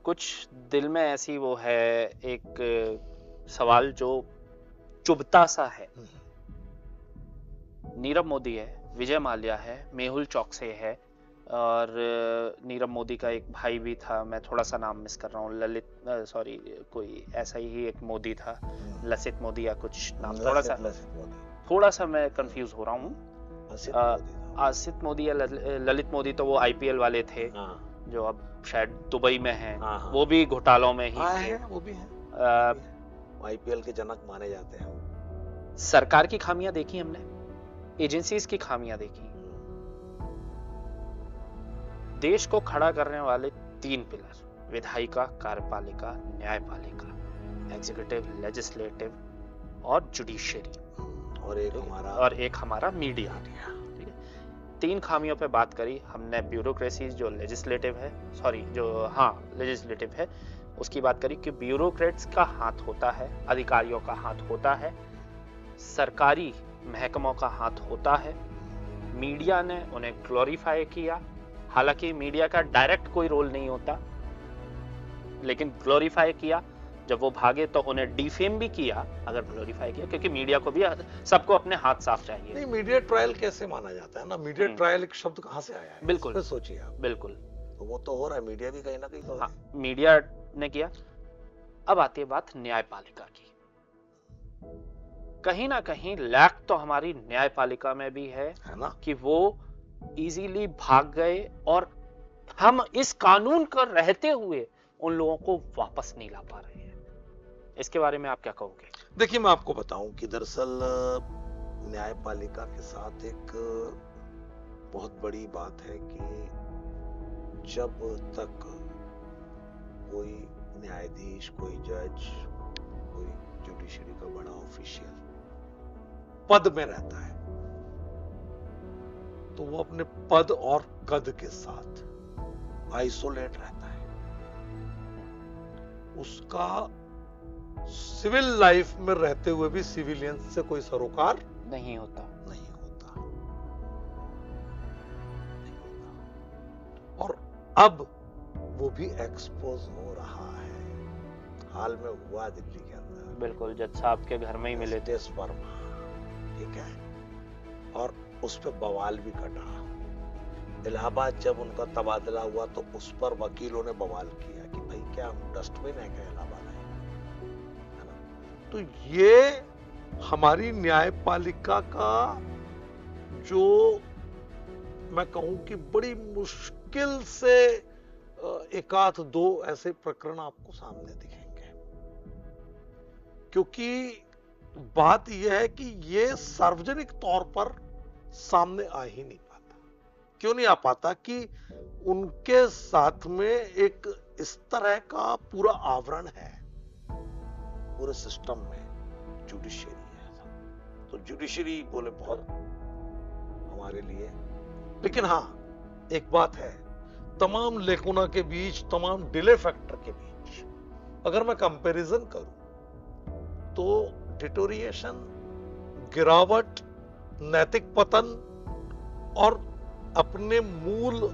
कुछ दिल में ऐसी वो है एक सवाल जो चुभता सा है। नीरव मोदी है, विजय माल्या है, मेहुल चौकसी है, और नीरव मोदी का एक भाई भी था, मैं थोड़ा सा नाम मिस कर रहा हूँ, कोई ऐसा ही एक मोदी था, लसित मोदी या कुछ नाम, थोड़ा सा मैं कंफ्यूज हो रहा हूँ। आसित मोदी या ललित मोदी तो वो आईपीएल वाले थे, जो अब शायद दुबई में हैं। वो भी घोटालों में ही थे। वो भी हैं। आईपीएल के जनक माने जाते हैं। सरकार की खामियां देखी हमने, एजेंसीज की खामियां देखी। देश को खड़ा करने वाले 3 पिलर, विधायिका, कार्यपालिका, न्यायपालिका, एग्जीक्यूटिव, लेजिस्लेटिव और जुडिशियरी, और एक हमारा मीडिया। ठीक है, 3 खामियों पे बात करी हमने। ब्यूरोक्रेसी जो लेजिस्लेटिव है, उसकी बात करी कि ब्यूरोक्रेट्स का हाथ होता है, अधिकारियों का हाथ होता है सरकारी महकमों का हाथ होता है। मीडिया ने उन्हें ग्लोरीफाई किया, हालांकि मीडिया का डायरेक्ट कोई रोल नहीं होता, लेकिन ग्लोरीफाई किया। जब वो भागे तो उन्हें डिफेम भी किया अगर ग्लोरीफाई किया, क्योंकि मीडिया को भी सबको अपने हाथ साफ चाहिए। नहीं, मीडिया ट्रायल कैसे माना जाता है ना, मीडिया ट्रायल एक शब्द कहां से आया है? बिल्कुल सोचिए आप। बिल्कुल, तो वो तो हो रहा है, मीडिया भी कहीं ना कहीं तो हाँ, मीडिया ने किया। अब आती है बात न्यायपालिका की। कहीं ना कहीं लैक तो हमारी न्यायपालिका में भी है ना, कि वो इजीली भाग गए और हम इस कानून को रहते हुए उन लोगों को वापस नहीं ला पा रहे हैं। इसके बारे में आप क्या कहोगे? देखिए, मैं आपको बताऊं कि दरअसल न्यायपालिका के साथ एक बहुत बड़ी बात है कि जब तक कोई न्यायाधीश, कोई जज, कोई जुडिशरी का बड़ा ऑफिशियल पद में रहता है, तो वो अपने पद और कद के साथ आइसोलेट रहता है। उसका सिविल लाइफ में रहते हुए भी सिविलियन से कोई सरोकार नहीं होता। और अब वो भी एक्सपोज हो रहा है। हाल में हुआ दिल्ली के अंदर, बिल्कुल, जज साहब के घर में ही मिले थे वर्मा, ठीक है, और उस पर बवाल भी कटा। इलाहाबाद जब उनका तबादला हुआ तो उस पर वकीलों ने बवाल किया कि भाई क्या हम डस्टबिन है क्या इलाहाबाद है ना? तो ये हमारी न्यायपालिका का जो मैं कहूं कि बड़ी मुश्किल से एक आध दो ऐसे प्रकरण आपको सामने दिखेंगे, क्योंकि बात यह है कि ये सार्वजनिक तौर पर सामने आ ही नहीं पाता। क्यों नहीं आ पाता? कि उनके साथ में एक इस तरह का पूरा आवरण है पूरे सिस्टम में, जुडिशरी है। तो जुडिशरी बोले बहुत हमारे लिए, लेकिन हां एक बात है, तमाम लेकुना के बीच, तमाम डिले फैक्टर के बीच अगर मैं कंपैरिजन करूं तो डिटोरिएशन, गिरावट, नैतिक पतन और अपने मूल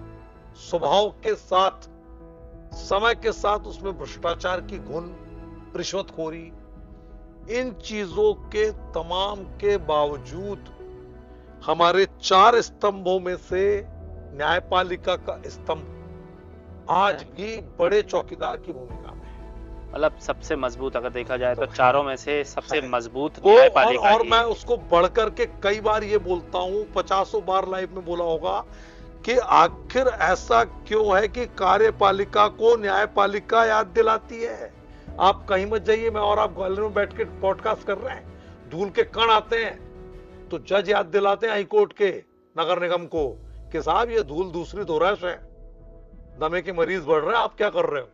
स्वभाव के साथ समय के साथ उसमें भ्रष्टाचार की घुन, रिश्वतखोरी, इन चीजों के तमाम के बावजूद हमारे 4 स्तंभों में से न्यायपालिका का स्तंभ आज भी बड़े चौकीदार की भूमिका में है। मतलब सबसे मजबूत अगर देखा जाए तो चारों में से सबसे मजबूत न्यायपालिका और मैं उसको बढ़कर के कई बार ये बोलता हूं, 50 बार लाइव में बोला होगा कि आखिर ऐसा क्यों है कि कार्यपालिका को न्यायपालिका याद दिलाती है। आप कहीं मत जाइए, मैं और आप ग्वालियर में बैठ के पॉडकास्ट कर रहे हैं, धूल के कण आते हैं तो जज याद दिलाते हैं हाईकोर्ट के, नगर निगम को कि साहब ये धूल दूसरी दोहराश है, दमे के मरीज बढ़ रहे हैं, आप क्या कर रहे हो,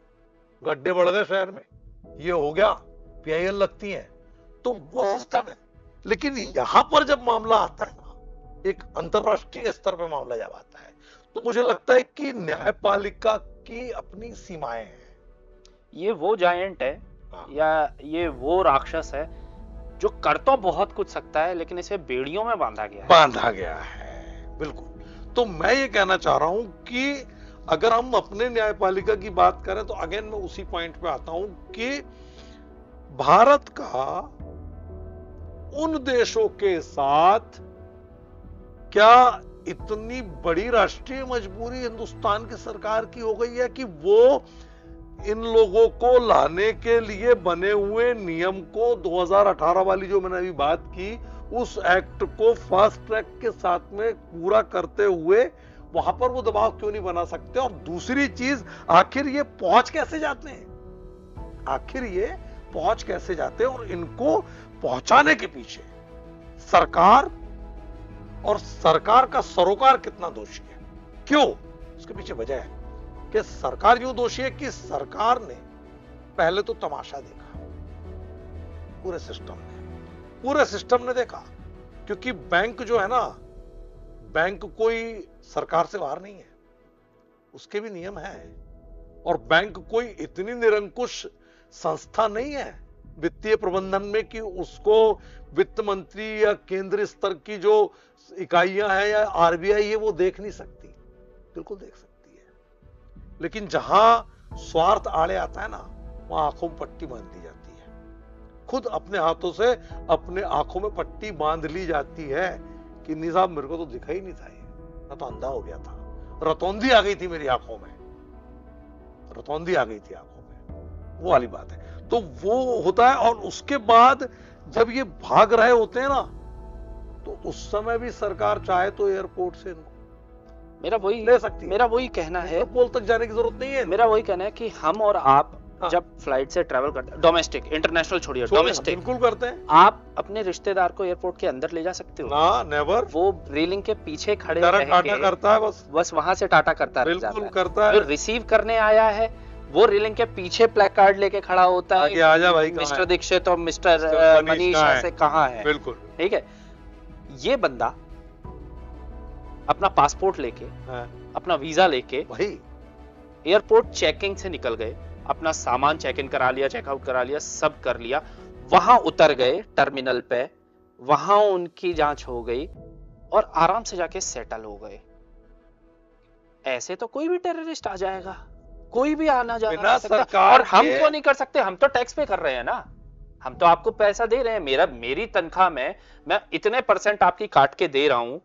गड्ढे बढ़ गए शहर में, ये हो गया, पीआईएल लगती है, तो वो सिस्टम है। लेकिन यहां पर जब मामला आता है ना, एक अंतरराष्ट्रीय स्तर पर मामला जब आता है, तो मुझे लगता है कि न्यायपालिका की अपनी सीमाएं हैं। ये वो जायंट है या ये वो राक्षस है जो कर तो बहुत कुछ सकता है, लेकिन इसे बेड़ियों में बांधा गया है। बिल्कुल। तो मैं ये कहना चाह रहा हूं कि अगर हम अपने न्यायपालिका की बात करें तो अगेन मैं उसी पॉइंट पे आता हूं कि भारत का उन देशों के साथ क्या इतनी बड़ी राष्ट्रीय मजबूरी हिंदुस्तान की सरकार की हो गई है कि वो इन लोगों को लाने के लिए बने हुए नियम को 2018 वाली जो मैंने अभी बात की, उस एक्ट को फास्ट ट्रैक के साथ में पूरा करते हुए वहां पर वो दबाव क्यों नहीं बना सकते? और दूसरी चीज, आखिर ये पहुंच कैसे जाते हैं, और इनको पहुंचाने के पीछे सरकार और सरकार का सरोकार कितना दोषी है? क्यों? उसके पीछे वजह है कि सरकार यूं दोषी है कि सरकार ने पहले तो तमाशा देखा, पूरे सिस्टम ने देखा, क्योंकि बैंक जो है ना, बैंक कोई सरकार से बाहर नहीं है, उसके भी नियम है, और बैंक कोई इतनी निरंकुश संस्था नहीं है वित्तीय प्रबंधन में कि उसको वित्त मंत्री या केंद्रीय स्तर की जो इकाइयां हैं या आरबीआई है वो देख नहीं सकती। बिल्कुल देख सकती है, लेकिन जहां स्वार्थ आड़े आता है ना, वहां आंखों में पट्टी बांध दी जाती है। खुद अपने हाथों से अपने आंखों में पट्टी बांध ली जाती है कि नहीं साहब मेरे को तो दिखा ही नहीं था, ये मैं तो अंधा हो गया था, रतौंधी आ गई थी मेरी आंखों में, रतौंधी आ गई थी आंखों में, वो वाली बात है। तो वो होता है। और उसके बाद जब ये भाग रहे होते हैं ना, तो उस समय भी सरकार चाहे तो एयरपोर्ट से इनको मेरा वही ले सकती है। मेरा वही कहना है, पोल तक जाने की जरूरत नहीं है। मेरा वही कहना है कि हम और आप हाँ। जब फ्लाइट से ट्रैवल करते हैं, डोमेस्टिक, इंटरनेशनल छोड़िए, डोमेस्टिक, बिल्कुल करते हैं। आप अपने रिश्तेदार को एयरपोर्ट के अंदर ले जा सकते हो ना, नेवर। वो रेलिंग के पीछे खड़े डायरेक्ट रह टाटा के करता है, बस वहां से टाटा करता रह बिल्कुल जाता है। करता है। जो रिसीव करने आया है वो रेलिंग के पीछे प्लेक कार्ड लेके खड़ा होता है, आगे आजा भाई, मिस्टर दीक्षित और मिस्टर मनीष ऐसे कहाँ है। बिल्कुल ठीक है, ये बंदा अपना पासपोर्ट लेके, अपना वीजा लेके भाई एयरपोर्ट चेकिंग से निकल गए, अपना सामान चेक इन करा लिया, चेकआउट करा लिया, सब कर लिया, वहां उतर गए टर्मिनल पे, वहां उनकी जांच हो गई और आराम से जाके सेटल हो गए। ऐसे तो कोई भी टेररिस्ट आ जाएगा, कोई भी आना जाना कर सकता है। और हम क्यों नहीं कर सकते? हम तो टैक्स पे कर रहे हैं ना, हम तो आपको पैसा दे रहे हैं। मेरी तनख्वाह में मैं इतने % आपकी काट के दे रहा हूं,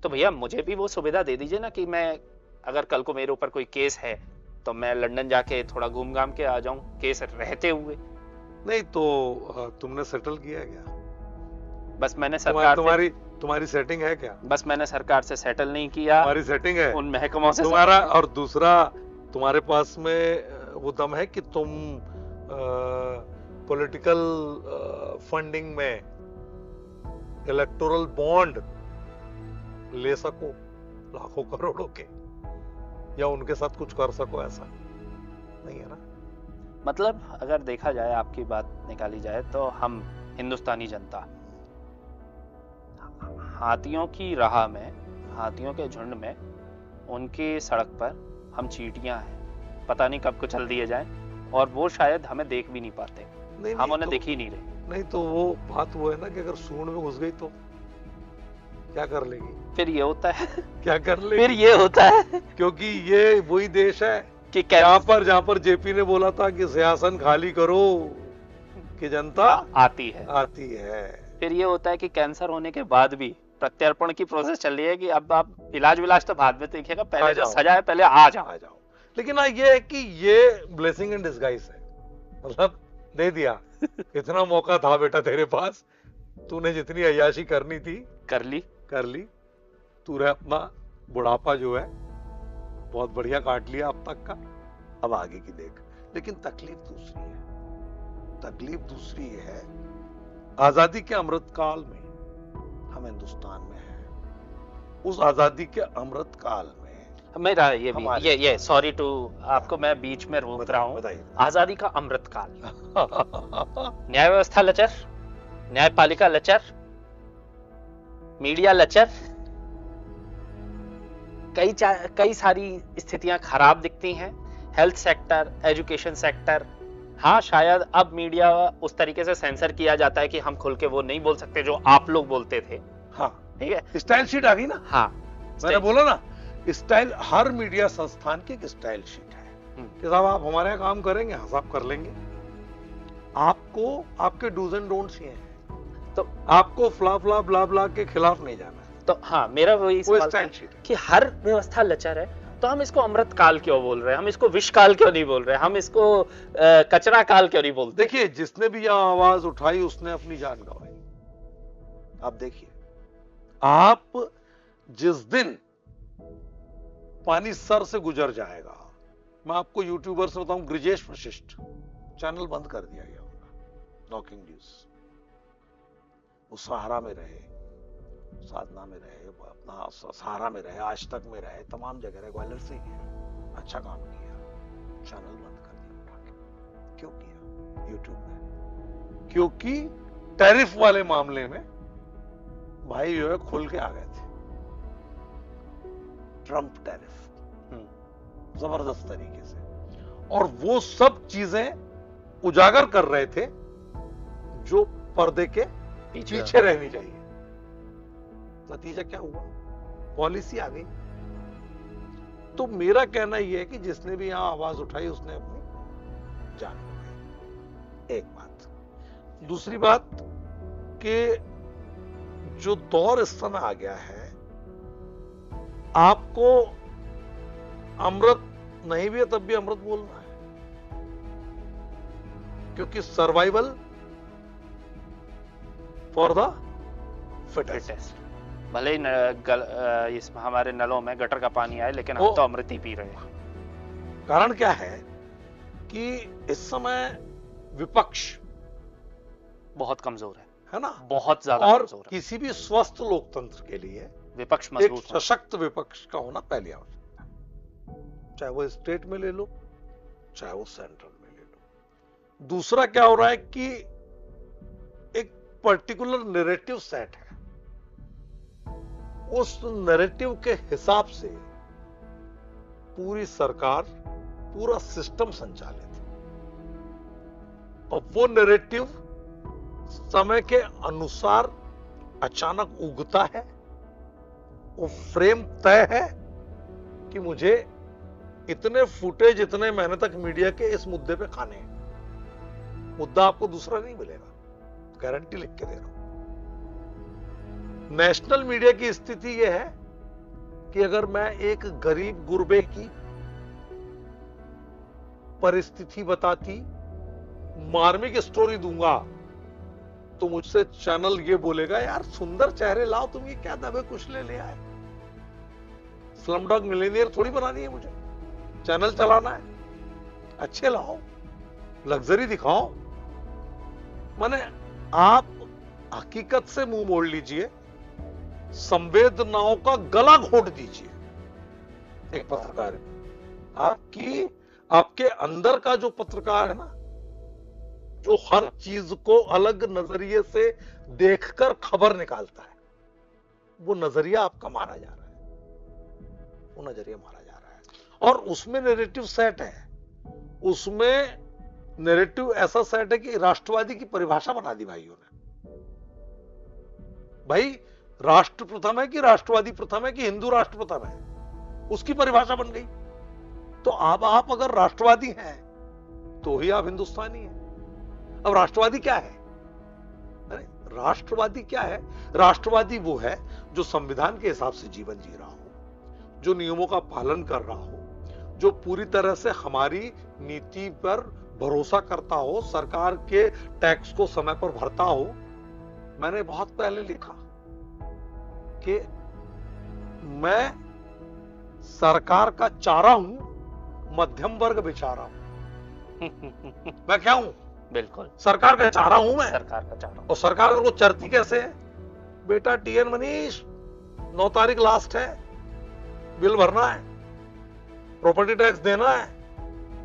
तो भैया मुझे भी वो सुविधा दे दीजिए ना कि मैं अगर कल को मेरे ऊपर कोई केस है तो मैं लंदन जाके थोड़ा घूम घाम के आ जाऊं केस रहते हुए। नहीं तो तुमने सेटल किया क्या? बस मैंने सरकार तुम्हारी सेटिंग है क्या? बस मैंने सरकार से सेटल नहीं किया, तुम्हारी सेटिंग है उन महकमों से तुम्हारा। और दूसरा, तुम्हारे पास में वो दम है कि तुम पॉलिटिकल फंडिंग में इलेक्टोरल बॉन्ड ले सको लाखों करोड़ों के, या उनके साथ कुछ कर सको? ऐसा नहीं है ना। मतलब अगर देखा जाए, आपकी बात निकाली जाए, तो हम हिंदुस्तानी जनता हाथियों की राह में, हाथियों के झुंड में, उनकी सड़क पर हम चींटियां हैं, पता नहीं कब कुचल दिए जाएं, और वो शायद हमें देख भी नहीं पाते। हम उन्हें देख ही नहीं रहे। नहीं तो वो बात वो है ना कि अगर सूंड में घुस गई तो क्या कर लेगी? फिर ये होता है क्या कर लेगी? फिर ये होता है क्योंकि ये वही देश है कि जहां पर जेपी ने बोला था कि सिंहासन खाली करो कि जनता आती है। फिर ये होता है कि कैंसर होने के बाद भी प्रत्यर्पण की प्रोसेस चल रही है कि अब आप इलाज तो बाद में देखिएगा, पहले जो सजा है पहले आ जाओ। लेकिन ये है कि ये ब्लेसिंग इन डिस्गाइज है, मतलब दे दिया इतना मौका था बेटा तेरे पास, तूने जितनी अय्याशी करनी थी कर ली, तूने अपना बुढ़ापा जो है बहुत बढ़िया काट लिया अब तक का, अब आगे की देख। लेकिन तकलीफ दूसरी है। आजादी के अमृत काल में हम हिंदुस्तान में हैं। उस आजादी के अमृत काल में मेरा ये सॉरी टू आपको मैं बीच में रोक रहा हूँ। आजादी का अमृत काल न्याय व्यवस्था लचर, न्यायपालिका लचर, मीडिया लचर, कई सारी स्थितियां खराब दिखती हैं। हेल्थ सेक्टर, एजुकेशन सेक्टर, हाँ शायद अब मीडिया उस तरीके से सेंसर किया जाता है कि हम खुल के वो नहीं बोल सकते जो आप लोग बोलते थे। हाँ ठीक है, स्टाइल शीट आ गई ना। हाँ मैंने बोला ना, स्टाइल, हर मीडिया संस्थान की एक स्टाइल शीट है कि साहब आप हमारे यहाँ काम करेंगे, हाँ साहब कर लेंगे, आपको आपके डूज एंड डोंट्स ही हैं, तो आपको फ्ला फ्ला ब्ला ब्ला के खिलाफ नहीं जाना है। तो हाँ, मेरा वही सवाल था कि हर व्यवस्था लचर है, तो हम इसको अमृत काल क्यों बोल रहे हैं, हम इसको विष काल क्यों नहीं बोल रहे, हम इसको कचरा काल क्यों नहीं बोलते? देखिए, जिसने भी यह आवाज उठाई उसने अपनी जान गंवाई। आप देखिए, आप जिस दिन पानी सर से गुजर जाएगा, मैं आपको यूट्यूबर से बताऊं, ब्रिजेश वशिष्ठ चैनल बंद कर दिया गया होगा, नॉकिंग न्यूज। वो सहारा में रहे, साधना में रहे, अपना सहारा में रहे, आज तक में रहे, तमाम जगह रहे, ग्वालियर से ही अच्छा काम किया, चैनल बंद कर दिया उठा के। क्यों किया? यूट्यूब में। क्योंकि टैरिफ वाले मामले में भाई जो है खुल के आ गए थे। ट्रंप टैरिफ जबरदस्त तरीके से, और वो सब चीजें उजागर कर रहे थे जो पर्दे के पीछे पीछे रहनी चाहिए। नतीजा क्या हुआ? पॉलिसी आ गई। तो मेरा कहना यह है कि जिसने भी यहां आवाज उठाई उसने अपनी जान गंवाई। एक बात। दूसरी बात कि जो दौर इस समय आ गया है, आपको अमृत नहीं भी है तब भी अमृत बोलना है, क्योंकि सर्वाइवल फॉर द फिटेस्ट। भले ही इस हमारे नलों में गटर का पानी आए, लेकिन हम तो अमृत ही पी रहे हैं। कारण क्या है कि इस समय विपक्ष बहुत कमजोर है ना, बहुत ज्यादा और कमजोर है। किसी भी स्वस्थ लोकतंत्र के लिए विपक्ष एक मजबूत हो। सशक्त विपक्ष का होना पहली आवश्यकता है, चाहे वो स्टेट में ले लो, चाहे वो सेंट्रल में ले लो। दूसरा क्या हो रहा है कि एक पर्टिकुलर नैरेटिव सेट है, उस नैरेटिव के हिसाब से पूरी सरकार, पूरा सिस्टम संचालित है, और वो नैरेटिव समय के अनुसार अचानक उगता है। वो फ्रेम तय है कि मुझे इतने फुटेज, इतने महीने तक मीडिया के इस मुद्दे पे खाने हैं। मुद्दा आपको दूसरा नहीं मिलेगा, गारंटी लिख के दे रहा हूं। नेशनल मीडिया की स्थिति यह है कि अगर मैं एक गरीब गुरबे की परिस्थिति बताती मार्मिक स्टोरी दूंगा, तो मुझसे चैनल ये बोलेगा, यार सुंदर चेहरे लाओ, तुम ये क्या दबे कुचले ले आए? स्लमडॉग मिलियनेयर थोड़ी बनानी है मुझे, चैनल चलाना है, अच्छे लाओ, लग्जरी दिखाओ। माने आप हकीकत से मुंह मोड़ लीजिए, संवेदनाओं का गला घोट दीजिए। एक पत्रकार है, आपके अंदर का जो पत्रकार है ना, जो हर चीज को अलग नजरिए से देखकर खबर निकालता है, वो नजरिया आपका मारा जा रहा है, वो नजरिया मारा जा रहा है। और उसमें नैरेटिव सेट है, उसमें नैरेटिव ऐसा सेट है कि राष्ट्रवादी की परिभाषा बना दी भाइयों ने। भाई राष्ट्र प्रथम है कि राष्ट्रवादी प्रथम है कि हिंदू राष्ट्र प्रथम है, उसकी परिभाषा बन गई। तो आप अगर राष्ट्रवादी हैं तो ही आप हिंदुस्तानी हैं। अब राष्ट्रवादी क्या है? अरे राष्ट्रवादी क्या है? राष्ट्रवादी वो है जो संविधान के हिसाब से जीवन जी रहा हो, जो नियमों का पालन कर रहा हो, जो पूरी तरह से हमारी नीति पर भरोसा करता हो, सरकार के टैक्स को समय पर भरता हो। मैंने बहुत पहले लिखा कि मैं सरकार का चारा हूं, मध्यम वर्ग बेचारा हूं। मैं क्या हूं? बिल्कुल सरकार का चारा हूं मैं, सरकार का चारा। और सरकार को चरती कैसे है? बेटा टीएन मनीष, 9 तारीख लास्ट है, बिल भरना है, प्रॉपर्टी टैक्स देना है।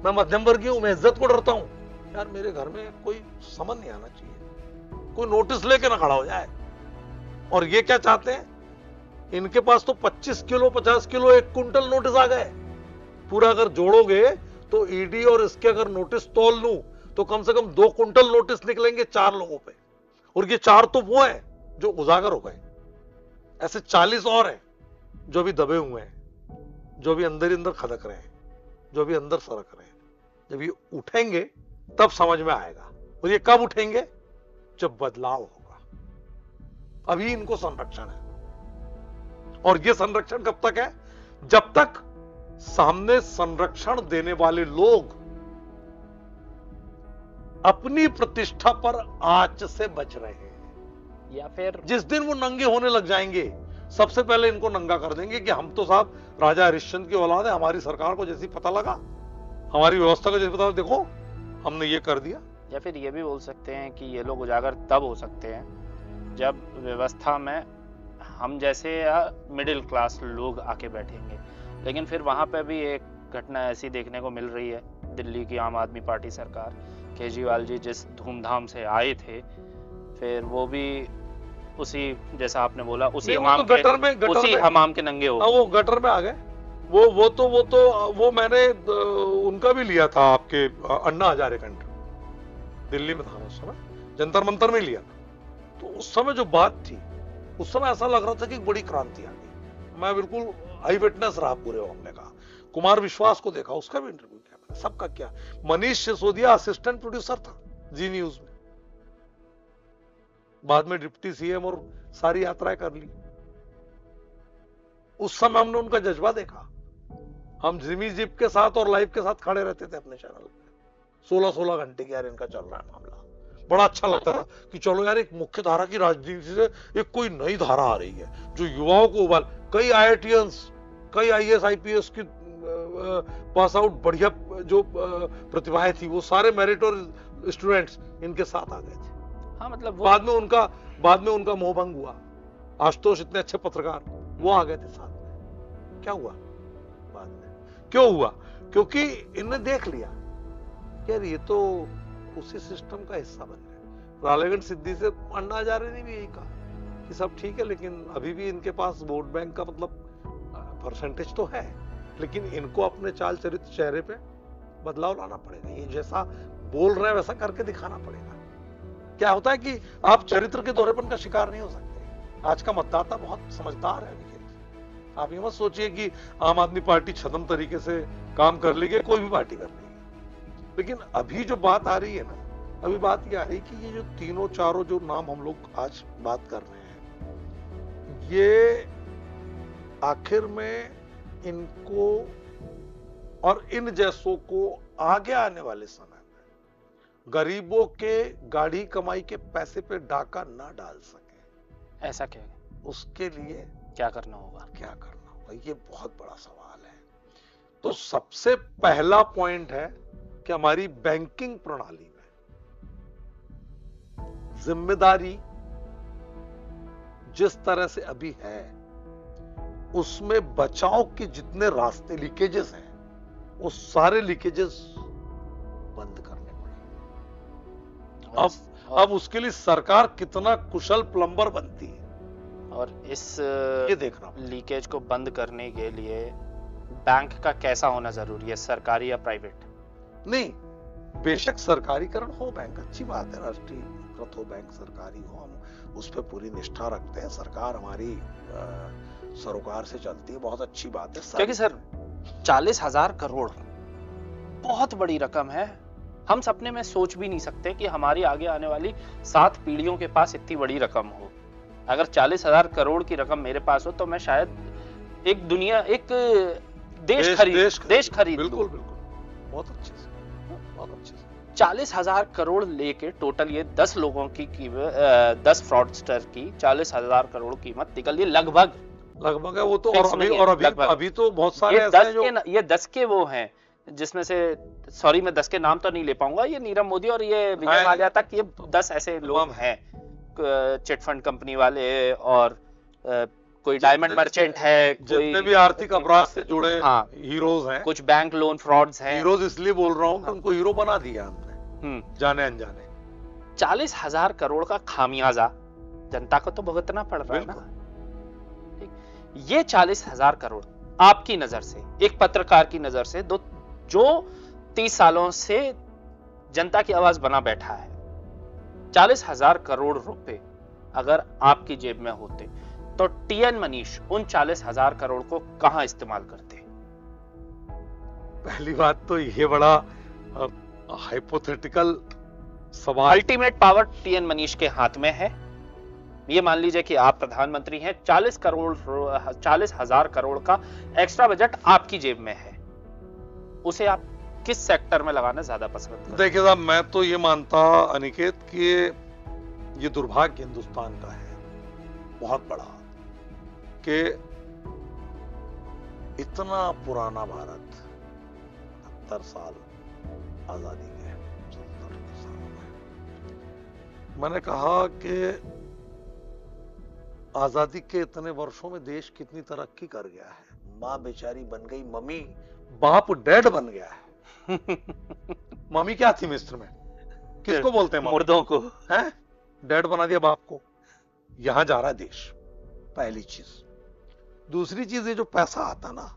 मैं मध्यम वर्गीय हूं, मैं इज्जत को डरता हूं। यार मेरे घर में कोई समझ नहीं आना चाहिए, कोई नोटिस लेके ना खड़ा हो जाए। और ये क्या चाहते हैं? इनके पास तो 25 किलो 50 किलो 1 कुंटल नोटिस आ गए। पूरा अगर जोड़ोगे तो ईडी और इसके अगर नोटिस तोल लूं तो कम से कम 2 कुंटल नोटिस निकलेंगे 4 लोगों पे। और ये 4 तो वो है जो उजागर हो गए, ऐसे 40 और हैं जो भी दबे हुए हैं, जो भी अंदर अंदर खदक रहे हैं, जो भी अंदर सरक रहे हैं। जब ये उठेंगे तब समझ में आएगा। और ये कब उठेंगे? जब बदलाव होगा। अभी इनको संरक्षण है, और ये संरक्षण कब तक है? जब तक सामने संरक्षण देने वाले लोग अपनी प्रतिष्ठा पर आंच से बच रहे हैं। या फिर जिस दिन वो नंगे होने लग जाएंगे, सबसे पहले इनको नंगा कर देंगे कि हम तो साहब राजा हरिश्चंद्र की औलाद है, हमारी सरकार को जैसी पता लगा, हमारी व्यवस्था को जैसे पता लगा, देखो हमने ये कर दिया। या फिर ये भी बोल सकते हैं कि ये लोग उजागर तब हो सकते हैं जब व्यवस्था में हम जैसे मिडिल क्लास लोग आके बैठेंगे। लेकिन फिर वहां पे भी एक घटना ऐसी देखने को मिल रही है, दिल्ली की आम आदमी पार्टी सरकार, केजरीवाल जी जिस धूमधाम से आए थे, फिर वो भी उसी, जैसा आपने बोला, उसी हमाम के नंगे हो, वो गटर में आ गए। वो मैंने उनका भी लिया था, आपके अन्ना हजारे कंठ दिल्ली में था उस समय, जंतर मंतर में लिया। तो उस समय जो बात थी, उस समय ऐसा लग रहा था कि एक बड़ी क्रांति आ गई। मैं बिल्कुल आई विटनेस रहा पूरे मामले का। कुमार विश्वास को देखा, उसका भी इंटरव्यू किया मैंने, सबका किया। मनीष सिसोदिया असिस्टेंट प्रोड्यूसर था जी न्यूज में, बाद में डिप्टी सीएम और सारी यात्राएं कर ली। उस समय हमने उनका जज्बा देखा। हम जिमी जिप के साथ और लाइव के साथ खड़े रहते थे अपने चैनल पे 16-16 घंटे की, यार इनका चल रहा है मामला। बड़ा अच्छा लगता था कि चलो यार एक मुख्य धारा की राजनीति से एक कोई नई धारा आ रही है जो युवाओं को उबाल। कई आईआईटीएंस, कई आईएएस आईपीएस की पास आउट बढ़िया जो प्रतिभाएं थी, वो सारे मेरिट और स्टूडेंट्स इनके साथ आ गए थे। हाँ मतलब बाद में उनका मोहभंग हुआ। आशुतोष इतने अच्छे पत्रकार, वो आ गए थे साथ में। क्या हुआ बाद में? क्यों हुआ? क्योंकि इनने देख लिया यार ये तो उसी सिस्टम का हिस्सा बन गए। रालेगण सिद्धि से अन्ना हजारे ने भी यही कहा कि सब ठीक है, लेकिन अभी भी इनके पास वोट बैंक का मतलब परसेंटेज तो है, लेकिन इनको अपने चाल चरित्र चेहरे पे बदलाव लाना पड़ेगा। ये जैसा बोल रहे हैं वैसा करके दिखाना पड़ेगा। क्या होता है कि आप चरित्र के दोहरेपन का शिकार नहीं हो सकते। आज का मतदाता बहुत समझदार है। आप ये मत सोचिए कि आम आदमी पार्टी छदम तरीके से काम कर लेगी, कोई भी पार्टी कर लेगी। लेकिन अभी जो बात आ रही है ना, अभी बात ये आ रही है कि ये जो तीनों चारों जो नाम हम लोग आज बात कर रहे हैं, ये आखिर में इनको और इन जैसों को आगे आने वाले समय में गरीबों के गाढ़ी कमाई के पैसे पे डाका ना डाल सके, ऐसा क्या, उसके लिए क्या करना होगा? ये बहुत बड़ा सवाल है। तो सबसे पहला पॉइंट है कि हमारी बैंकिंग प्रणाली में जिम्मेदारी जिस तरह से अभी है, उसमें बचाव के जितने रास्ते, लीकेजेस हैं, वो सारे लीकेजेस बंद करने पड़ेंगे। अब उसके लिए सरकार कितना कुशल प्लम्बर बनती है, और इस ये देखना लीकेज को बंद करने के लिए बैंक का कैसा होना जरूरी है, सरकारी या प्राइवेट? नहीं, बेशक सरकारीकरण हो बैंक, अच्छी बात है, राष्ट्रीयकृत हो बैंक, सरकारी हो, हम उस पर पूरी निष्ठा रखते हैं। सरकार हमारी सरोकार से चलती है, बहुत अच्छी बात है। क्योंकि सर 40,000 करोड़ बहुत बड़ी रकम है। हम सपने में सोच भी नहीं सकते कि हमारी आगे आने वाली 7 पीढ़ियों के पास इतनी बड़ी रकम हो। अगर 40,000 करोड़ की रकम मेरे पास हो तो मैं शायद एक देश खरीद बिल्कुल बहुत अच्छे से 40,000 करोड़ लेके टोटल ये 10 लोगों की 10 फ्रॉडस्टर की 40,000 करोड़ कीमत निकल, ये लगभग है वो तो। अभी तो बहुत सारे ऐसे हैं जो ये 10 के वो हैं जिसमें से, सॉरी मैं 10 के नाम तो नहीं ले पाऊंगा, ये नीरव मोदी और ये विजय माल्या तक, ये 10 ऐसे लोग हैं, चिट फंड कंपनी वाले और कोई डायमंड मर्चेंट है, जितने भी आर्थिक अपराध से जुड़े हीरोज हैं, कुछ बैंक लोन फ्रॉड्स हैं। हीरोज इसलिए बोल रहा हूं कि उनको हीरो बना दिया हमने, जाने अनजाने। 40,000 करोड़ का खामियाजा जनता को तो भुगतना पड़ रहा है ना। ये 40,000 करोड़ आपकी नजर से, एक पत्रकार की नजर से, जो 30 सालों से जनता की आवाज बना बैठा है, 40,000 करोड़ रुपए अगर आपकी जेब में होते तो टीएन मनीष उन 40,000 करोड़ को कहां इस्तेमाल करते? पहली बात तो ये बड़ा हाइपोथेटिकल सवाल। अल्टीमेट पावर टीएन मनीष के हाथ में है। ये मान लीजिए कि आप प्रधानमंत्री हैं, 40,000 करोड़ का एक्स्ट्रा बजट आपकी जेब में है, उसे आप किस सेक्टर में लगाना ज्यादा पसंद करते? देखिए साहब, मैं तो ये मानता अनिकेत कि ये दुर्भाग्य हिंदुस्तान का है बहुत बड़ा कि इतना पुराना भारत, 70 साल आजादी के, 70 साल में मैंने कहा कि आजादी के इतने वर्षों में देश कितनी तरक्की कर गया है। माँ बेचारी बन गई मम्मी, बाप डैड बन गया है। मम्मी क्या थी मिस्र में, किसको बोलते हैं? मुर्दों को है, डैड बना दिया बाप को। यहां जा रहा है देश, पहली चीज। दूसरी चीज, ये जो पैसा आता ना,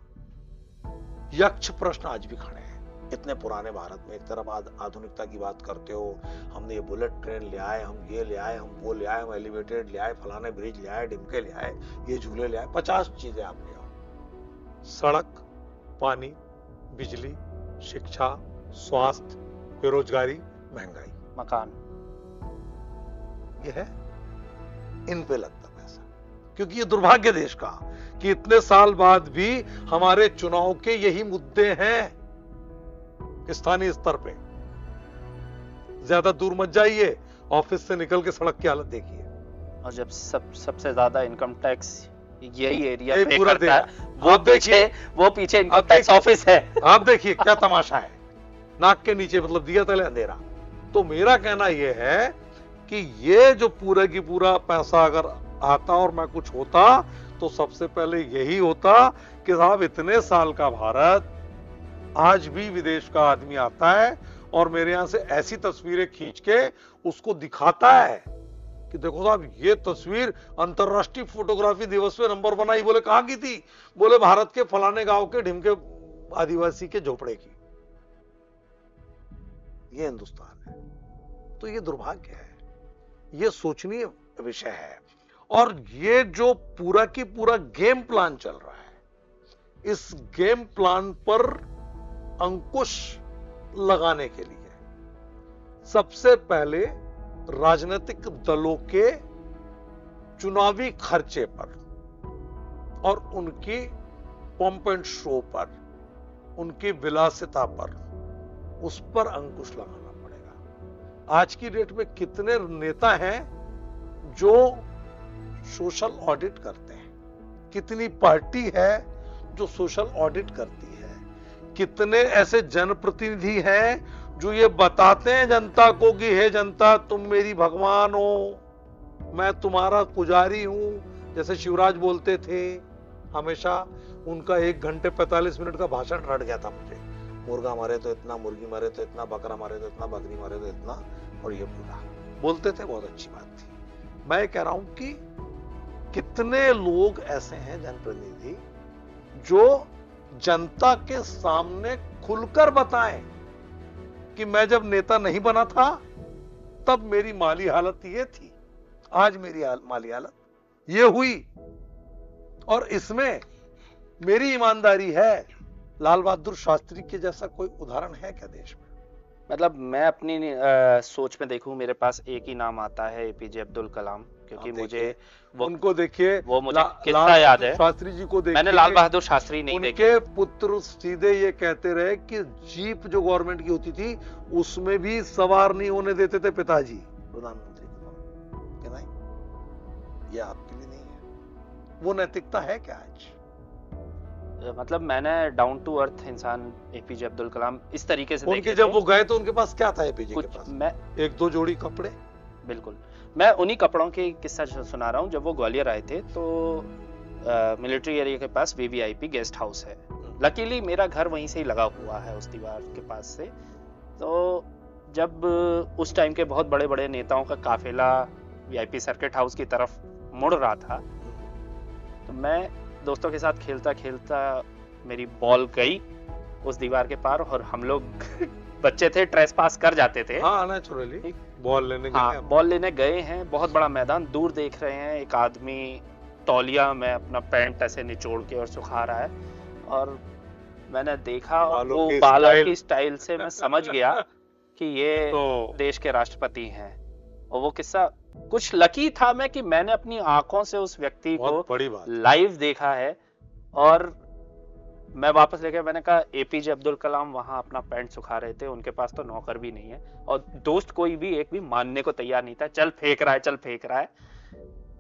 यक्ष प्रश्न आज भी खड़े हैं। इतने पुराने भारत में एक तरफ आधुनिकता की बात करते हो, हमने ये बुलेट ट्रेन ले आए, हम ये ले आए, हम वो ले आए, हम एलिवेटेड ले आए, फलाने ब्रिज ले आए, डिमके ले आए, ये झूले ले आए, 50 चीजें आप ले आओ। सड़क, पानी, बिजली, शिक्षा, स्वास्थ्य, बेरोजगारी, महंगाई, मकान, ये है, इन पे लगता पैसा। क्योंकि ये दुर्भाग्य देश का कि इतने साल बाद भी हमारे चुनाव के यही मुद्दे हैं स्थानीय स्तर पे। ज्यादा दूर मत जाइए, ऑफिस से निकल के सड़क की हालत देखिए। और जब सबसे ज्यादा इनकम टैक्स यही एरिया पे पूरा करता है, वो पीछे इनकम आप टैक्स ऑफिस है। आप देखिए क्या तमाशा है, नाक के नीचे मतलब दिया तले अंधेरा। तो मेरा कहना यह है कि ये जो पूरा की पूरा पैसा अगर आता और मैं कुछ होता तो सबसे पहले यही होता कि साहब इतने साल का भारत, आज भी विदेश का आदमी आता है और मेरे यहां से ऐसी तस्वीरें खींच के उसको दिखाता है कि देखो साहब ये तस्वीर अंतरराष्ट्रीय फोटोग्राफी दिवस पे नंबर 1 आई। बोले कहां की थी? बोले भारत के फलाने गांव के ढिमके आदिवासी के झोपड़े की। ये हिंदुस्तान है। तो ये दुर्भाग्य है, ये सोचनीय विषय है। और ये जो पूरा की पूरा गेम प्लान चल रहा है, इस गेम प्लान पर अंकुश लगाने के लिए सबसे पहले राजनीतिक दलों के चुनावी खर्चे पर और उनकी पंप एंड शो पर, उनकी विलासिता पर, उस पर अंकुश लगाना पड़ेगा। आज की डेट में कितने नेता हैं जो सोशल ऑडिट करते हैं? कितनी पार्टी है जो सोशल ऑडिट करती है? कितने ऐसे जनप्रतिनिधि हैं जो ये बताते हैं जनता को कि हे जनता, तुम मेरी भगवान हो, मैं तुम्हारा पुजारी हूं। जैसे शिवराज बोलते थे हमेशा, उनका 1 घंटे 45 मिनट का भाषण रट गया था मुझे। मुर्गा मारे तो इतना, मुर्गी मारे तो इतना, बकरा मारे तो इतना, बकरी मारे तो इतना, और ये पूरा बोलते थे। बहुत अच्छी बात थी। मैं कह रहा हूं कि कितने लोग ऐसे हैं जनप्रतिनिधि जो जनता के सामने खुलकर बताएं कि मैं जब नेता नहीं बना था तब मेरी माली हालत ये थी, आज मेरी माली हालत ये हुई, और इसमें मेरी ईमानदारी है। लाल बहादुर शास्त्री के जैसा कोई उदाहरण है क्या देश में? मतलब मैं अपनी सोच में देखूं, मेरे पास एक ही नाम आता है, एपीजे अब्दुल कलाम। क्योंकि मुझे उनको देखिए, वो मुझे किस्सा याद है। शास्त्री जी को देखिए, मैंने लाल बहादुर शास्त्री नहीं देखे। उनके पुत्र सीधे ये कहते रहे कि जीप जो गवर्नमेंट की होती थी उसमें भी सवार नहीं होने देते थे पिताजी प्रधानमंत्री के। नहीं, ये आपके लिए नहीं है। वो नैतिकता है क्या आज? मतलब मैंने डाउन टू अर्थ इंसान एपीजे अब्दुल कलाम इस तरीके से उनके जब वो गए तो उनके पास क्या था एपीजे के पास? मैं 1-2 जोड़ी कपड़े। बिल्कुल, मैं उन्हीं कपड़ों की किस्सा सुना रहा हूँ। जब वो ग्वालियर आए थे तो मिलिट्री एरिया के पास वीवीआईपी गेस्ट हाउस है। लकीली मेरा घर वहीं से ही लगा हुआ है, उस दीवार के पास से। तो जब उस टाइम के बहुत बड़े बड़े नेताओं का काफिला वीआईपी सर्किट हाउस की तरफ मुड़ रहा था, तो मैं दोस्तों के साथ खेलता खेलता मेरी बॉल गई उस दीवार के पार, और हम लोग बच्चे थे, ट्रेस पास कर जाते थे। हाँ, नेचुरली बॉल लेने गए। हाँ, बॉल लेने गए हैं, बहुत बड़ा मैदान, दूर देख रहे हैं एक आदमी तौलिया में अपना पैंट ऐसे निचोड़ के और सुखा रहा है, और मैंने देखा वो बालों की स्टाइल से मैं समझ गया कि ये देश के राष्ट्रपति हैं। और वो किस्सा, कुछ लकी था मैं कि मैंने अपनी आंखों से उस व्यक्ति को लाइव देखा है। और मैं वापस लेके, मैंने कहा एपीजे अब्दुल कलाम वहां अपना पैंट सुखा रहे थे, उनके पास तो नौकर भी नहीं है, और दोस्त कोई भी एक भी मानने को तैयार नहीं था। चल फेंक रहा है, चल फेंक रहा है।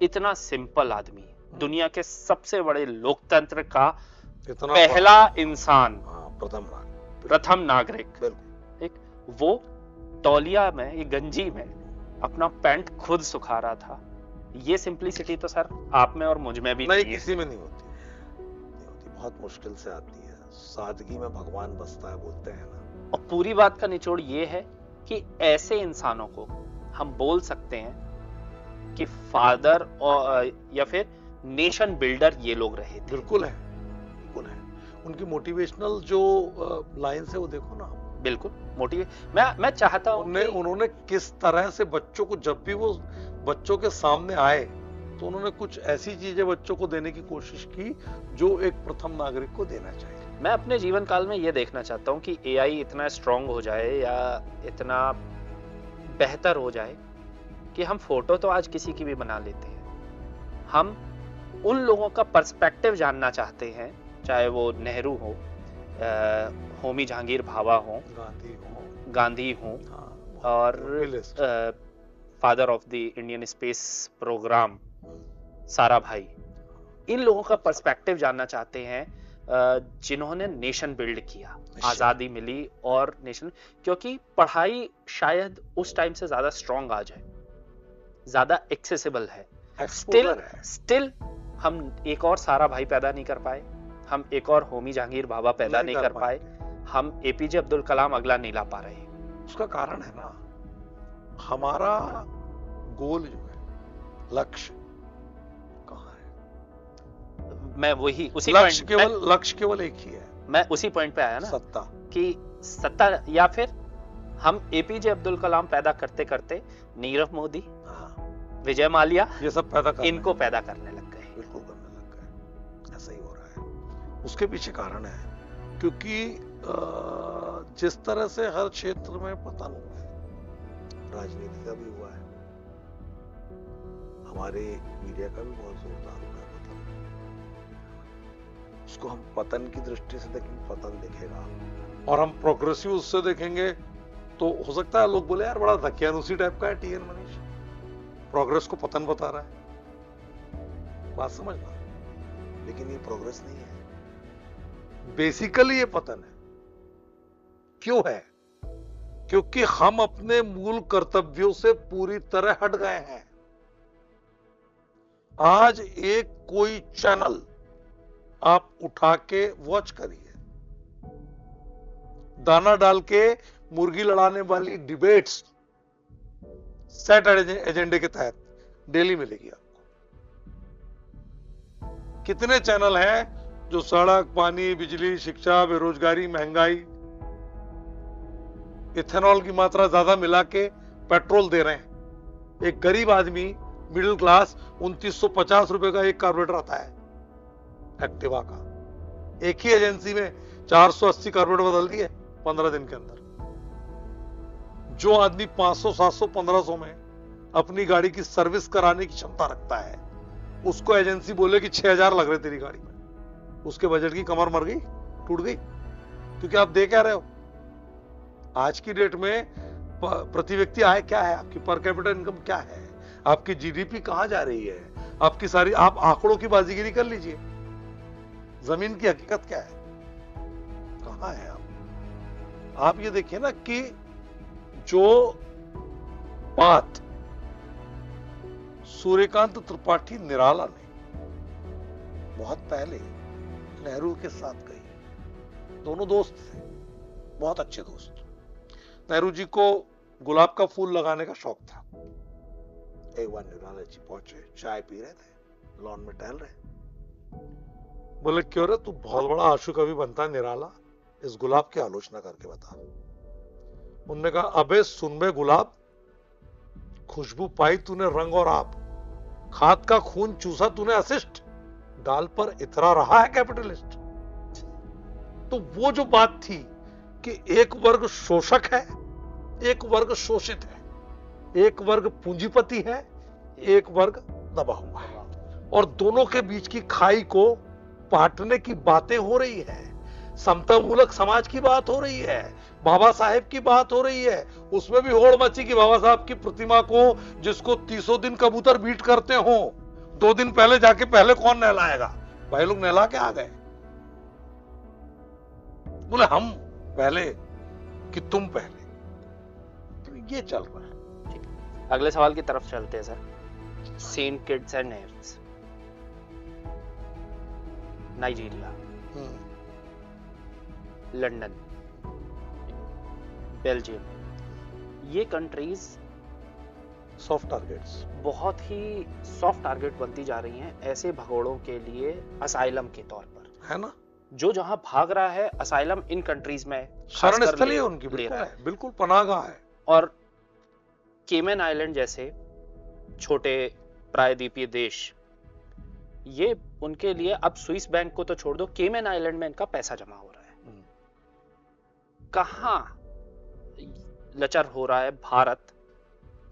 इतना सिंपल आदमी, दुनिया के सबसे बड़े लोकतंत्र का पहला इंसान, प्रथम नागरिक, एक वो तौलिया में, एक गंजी में अपना पैंट खुद सुखा रहा था। ये सिंपलिसिटी तो सर आप में और मुझ में भी नहीं, किसी में नहीं होती, बहुत मुश्किल से आती है। सादगी में भगवान बसता है, बोलते हैं ना। और पूरी बात का निचोड़ ये है कि ऐसे इंसानों को हम बोल सकते हैं कि फादर और या फिर नेशन बिल्डर ये लोग रहे थे। बिल्कुल है, बिल्कुल है। उनकी मोटिवेशनल जो लाइन्स है वो देखो ना, बिल्कुल मोटिवेट मैं चाहता हूँ उन्होंने किस तरह से बच्चों को, जब भी वो बच्चों के सामने आए तो उन्होंने कुछ ऐसी चीजें बच्चों को देने की कोशिश की जो एक प्रथम नागरिक को देना चाहिए। मैं अपने जीवन काल में ये देखना चाहता हूँ कि एआई इतना स्ट्रांग हो जाए या इतना बेहतर हो जाए कि हम फोटो तो आज किसी की भी बना लेते हैं, हम उन लोगों का पर्सपेक्टिव जानना चाहते हैं, चाहे वो नेहरू हो, होमी जहांगीर भाभा हो, गांधी हो, और father of the Indian space programme Sarabhai, इन लोगों का पर्सपेक्टिव जानना चाहते हैं जिन्होंने नेशन बिल्ड किया, आजादी मिली और नेशन, क्योंकि पढ़ाई शायद उस टाइम से ज्यादा स्ट्रांग आ जाए, ज्यादा एक्सेसिबल है। स्टिल हम एक और साराभाई पैदा नहीं कर पाए, हम एक और होमी जहांगीर भाभा पैदा नहीं कर पाए, हम एपीजे अब्दुल कलाम अगला नहीं ला पा रहे। उसका कारण है ना, हमारा गोल जो है, लक्ष्य कहाँ है? मैं वही उसी लक्ष्य केवल एक ही है। मैं उसी पॉइंट पे आया ना, सत्ता, कि सत्ता, या फिर हम एपीजे अब्दुल कलाम पैदा करते करते नीरव मोदी, विजय माल्या, ये सब इनको पैदा करने लग गए। बिल्कुल करने लग गए, ऐसा ही हो रहा है। उसके पीछे कारण है क्योंकि जिस तरह से हर क्षेत्र में पतन हुआ है, राजनीति का भी हुआ है, हमारे मीडिया का भी बहुत जोरदार हुआ है पतन। उसको हम पतन की दृष्टि से देखेंगे, पतन दिखेगा, और हम प्रोग्रेसिव उससे देखेंगे तो हो सकता है लोग बोले यार बड़ा दकियानुसी टाइप का है टीएन मनीष, प्रोग्रेस को पतन बता रहा है। बात समझना, लेकिन ये प्रोग्रेस नहीं है, बेसिकली ये पतन है। क्यों है? क्योंकि हम अपने मूल कर्तव्यों से पूरी तरह हट गए हैं। आज एक कोई चैनल आप उठा के वॉच करिए, दाना डाल के मुर्गी लड़ाने वाली डिबेट्स सेट एजेंडे के तहत डेली मिलेगी आपको। कितने चैनल हैं जो सड़क, पानी, बिजली, शिक्षा, बेरोजगारी, महंगाई, इथेनॉल की मात्रा ज्यादा मिला के पेट्रोल दे रहे हैं। एक गरीब आदमी, मिडिल क्लास, 2950 रुपए का एक कार्बोरेटर आता है एक्टिवा का। एक ही एजेंसी में 480 कार्बोरेटर बदल दिए 15 दिन के अंदर। जो आदमी 500, 700, 1500 में अपनी गाड़ी की सर्विस कराने की क्षमता रखता है, उसको एजेंसी बोले कि 6000 लग रहे तेरी गाड़ी में, उसके बजट की कमर मर गई, टूट गई। क्योंकि आप दे क्या रहे हो? आज की डेट में प्रति व्यक्ति आय क्या है, आपकी पर कैपिटा इनकम क्या है, आपकी जीडीपी कहां जा रही है, आपकी सारी, आप आंकड़ों की बाजीगिरी कर लीजिए, जमीन की हकीकत क्या है, कहां है आप ये देखिए ना कि जो बात सूर्यकांत त्रिपाठी निराला ने बहुत पहले नेहरू के साथ कही, दोनों दोस्त थे, बहुत अच्छे दोस्त। नेहरू जी को गुलाब का फूल लगाने का शौक था। एक बार निराला जी पहुंचे, चाय पी रहे थे, लॉन में टहल रहे, बोले क्यों रे तू बहुत बड़ा आशु कवि बनता है निराला, इस गुलाब की आलोचना करके बता। उन्होंने कहा अबे सुन बे गुलाब, खुशबू पाई तूने रंग और आप, खाद का खून चूसा तूने अशिष्ट, डाल पर इतरा रहा है कैपिटलिस्ट। तो वो जो बात थी कि एक वर्ग शोषक है, एक वर्ग शोषित है, एक वर्ग पूंजीपति है, एक वर्ग दबा हुआ है, और दोनों के बीच की खाई को पाटने की बातें हो रही है, समता मूलक समाज की बात हो रही है, बाबा साहेब की बात हो रही है। उसमें भी होड़ मची कि बाबा साहब की प्रतिमा को जिसको 30 दिन कबूतर बीट करते हो, 2 दिन पहले जाके पहले कौन नहलाएगा? भाई लोग नहला के आ गए, बोले हम पहले कि तुम पहले। तो ये चल रहा है। अगले सवाल की तरफ चलते हैं sir. Saint Kitts and Nevis, Nigeria, London, Belgium, ये कंट्रीज सॉफ्ट टारगेट्स, बहुत ही सॉफ्ट टारगेट बनती जा रही हैं ऐसे भगोड़ों के लिए, असाइलम के तौर पर, है ना। जो जहां भाग रहा है असाइलम इन कंट्रीज में शरण स्थली है उनकी, बिल्कुल पनाहगाह है। और केमन आइलैंड जैसे छोटे प्रायद्वीपीय देश, ये उनके लिए अब स्विस बैंक को तो छोड़ दो, केमन आइलैंड में इनका पैसा जमा हो रहा है। कहां लचर हो रहा है भारत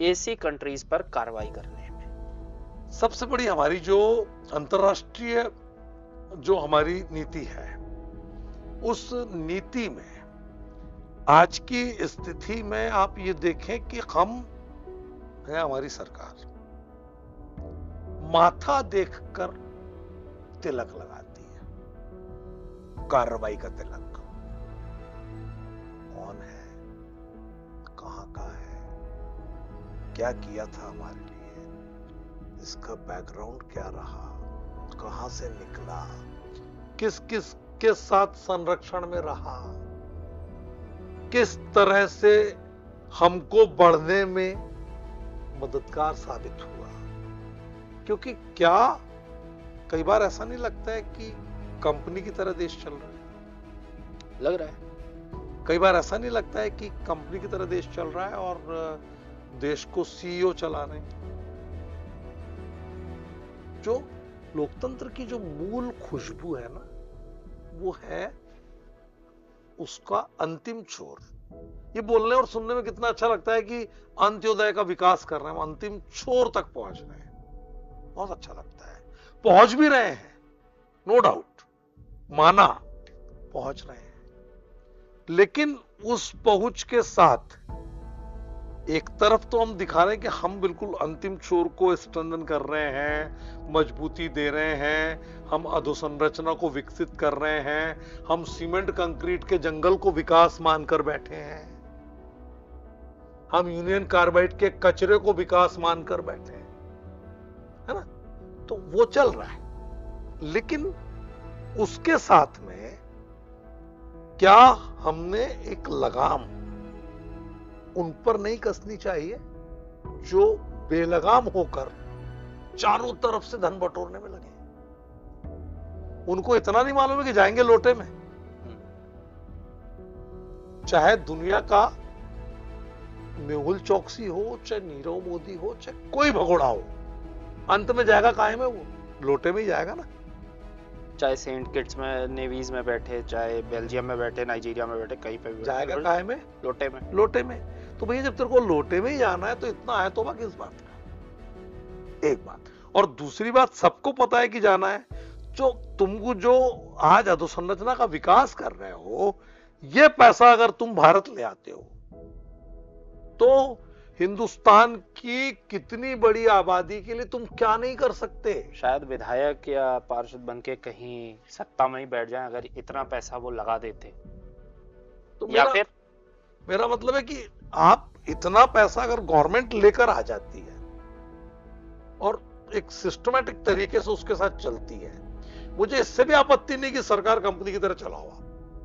ऐसी कंट्रीज पर कार्रवाई करने में? सबसे बड़ी हमारी जो अंतरराष्ट्रीय जो हमारी नीति है, उस नीति में आज की स्थिति में आप ये देखें कि हम है, हमारी सरकार माथा देखकर तिलक लगाती है, कार्रवाई का तिलक। कौन है, कहां का है, क्या किया था हमारे लिए, इसका बैकग्राउंड क्या रहा, कहां से निकला, किस किस के साथ संरक्षण में रहा, किस तरह से हमको बढ़ने में मददगार साबित हुआ। क्योंकि क्या कई बार ऐसा नहीं लगता है कि कंपनी की तरह देश चल रहा है? लग रहा है। कई बार ऐसा नहीं लगता है कि कंपनी की तरह देश चल रहा है और देश को सीईओ चला रहे हैं। जो लोकतंत्र की जो मूल खुशबू है ना, वो है उसका अंतिम छोर। ये बोलने और सुनने में कितना अच्छा लगता है कि अंत्योदय का विकास कर रहे हैं, अंतिम छोर तक पहुंच रहे हैं, बहुत अच्छा लगता है। पहुंच भी रहे हैं, नो डाउट, माना पहुंच रहे हैं, लेकिन उस पहुंच के साथ एक तरफ तो हम दिखा रहे हैं कि हम बिल्कुल अंतिम छोर को स्ट्रेंथन कर रहे हैं, मजबूती दे रहे हैं, हम अधोसंरचना को विकसित कर रहे हैं, हम सीमेंट कंक्रीट के जंगल को विकास मानकर बैठे हैं, हम यूनियन कार्बाइड के कचरे को विकास मानकर बैठे हैं, है ना? तो वो चल रहा है, लेकिन उसके साथ में क्या हमने एक लगाम उन पर नहीं कसनी चाहिए जो बेलगाम होकर चारों तरफ से धन बटोरने में लगे? उनको इतना नहीं मालूम है कि जाएंगे लोटे में। चाहे दुनिया का मेहुल चौकसी हो, चाहे नीरव मोदी हो, चाहे कोई भगोड़ा हो, अंत में जाएगा कायम है, वो लोटे में ही जाएगा ना। चाहे सेंट किट्स में, नेवीज में बैठे, चाहे बेल्जियम में बैठे, नाइजीरिया में बैठे, कहीं पे भी जाएगा कायम है, लोटे में। लोटे में। तो भैया जब तेरे को लोटे में ही जाना है तो इतना है तो किस बात का? एक बात। और दूसरी बात, सबको पता है कि जाना है। जो तुमको जो आज अधोसंरचना का विकास कर रहे हो, ये पैसा अगर तुम भारत ले आते हो तो हिंदुस्तान की कितनी बड़ी आबादी के लिए तुम क्या नहीं कर सकते? शायद विधायक या पार्षद बनके कहीं सत्ता में ही बैठ जाएं अगर इतना पैसा वो लगा देते। तो या फिर मेरा मतलब है कि आप इतना पैसा अगर गवर्नमेंट लेकर आ जाती है और एक सिस्टमैटिक तरीके से उसके साथ चलती है, मुझे इससे भी आपत्ति नहीं कि सरकार कंपनी की तरह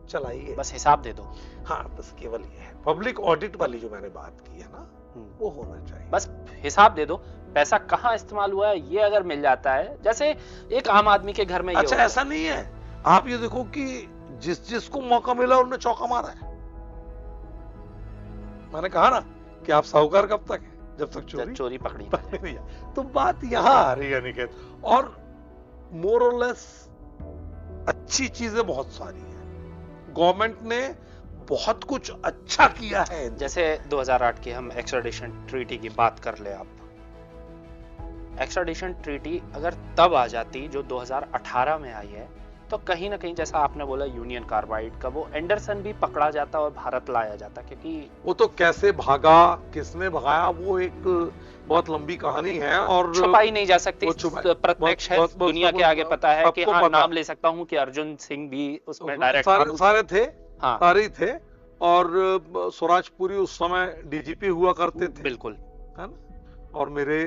चलाइए, बस हिसाब दे दो। हाँ, बस केवल ये है, पब्लिक ऑडिट वाली जो मैंने बात की है ना, वो होना चाहिए। बस हिसाब दे दो, पैसा कहाँ इस्तेमाल हुआ है ये अगर मिल जाता है, जैसे एक आम आदमी के घर में। अच्छा, ऐसा नहीं है, आप ये देखो कि जिसको मौका मिला उन्होंने चौका मारा है। मैंने कहा ना कि आप साहूकार कब तक है, जब तक चोरी पकड़ी नहीं जाए। तो बात यहां आ रही है निकेत, और मोर और लेस अच्छी चीजें बहुत सारी है, गवर्नमेंट ने बहुत कुछ अच्छा किया है। जैसे 2008 की हम एक्स्ट्राडिशन ट्रीटी की बात कर ले, आप एक्स्ट्राडिशन ट्रीटी अगर तब आ जाती जो 2018 में आई है, तो कहीं ना कहीं जैसा आपने बोला यूनियन कार्बाइड का वो एंडरसन भी पकड़ा जाता और भारत लाया जाता, क्योंकि वो तो कैसे भागा, किसने भगाया, वो एक बहुत लंबी कहानी है और छुपाई नहीं जा सकती। प्रत्यक्ष है, दुनिया के आगे पता है कि हाँ, नाम ले सकता हूँ कि अर्जुन सिंह भी उसमें डायरेक्ट सारे थे, हाँ, सारे थे, और स्वराजपुरी उस समय डीजीपी हुआ करते थे, बिल्कुल, है ना। और मेरे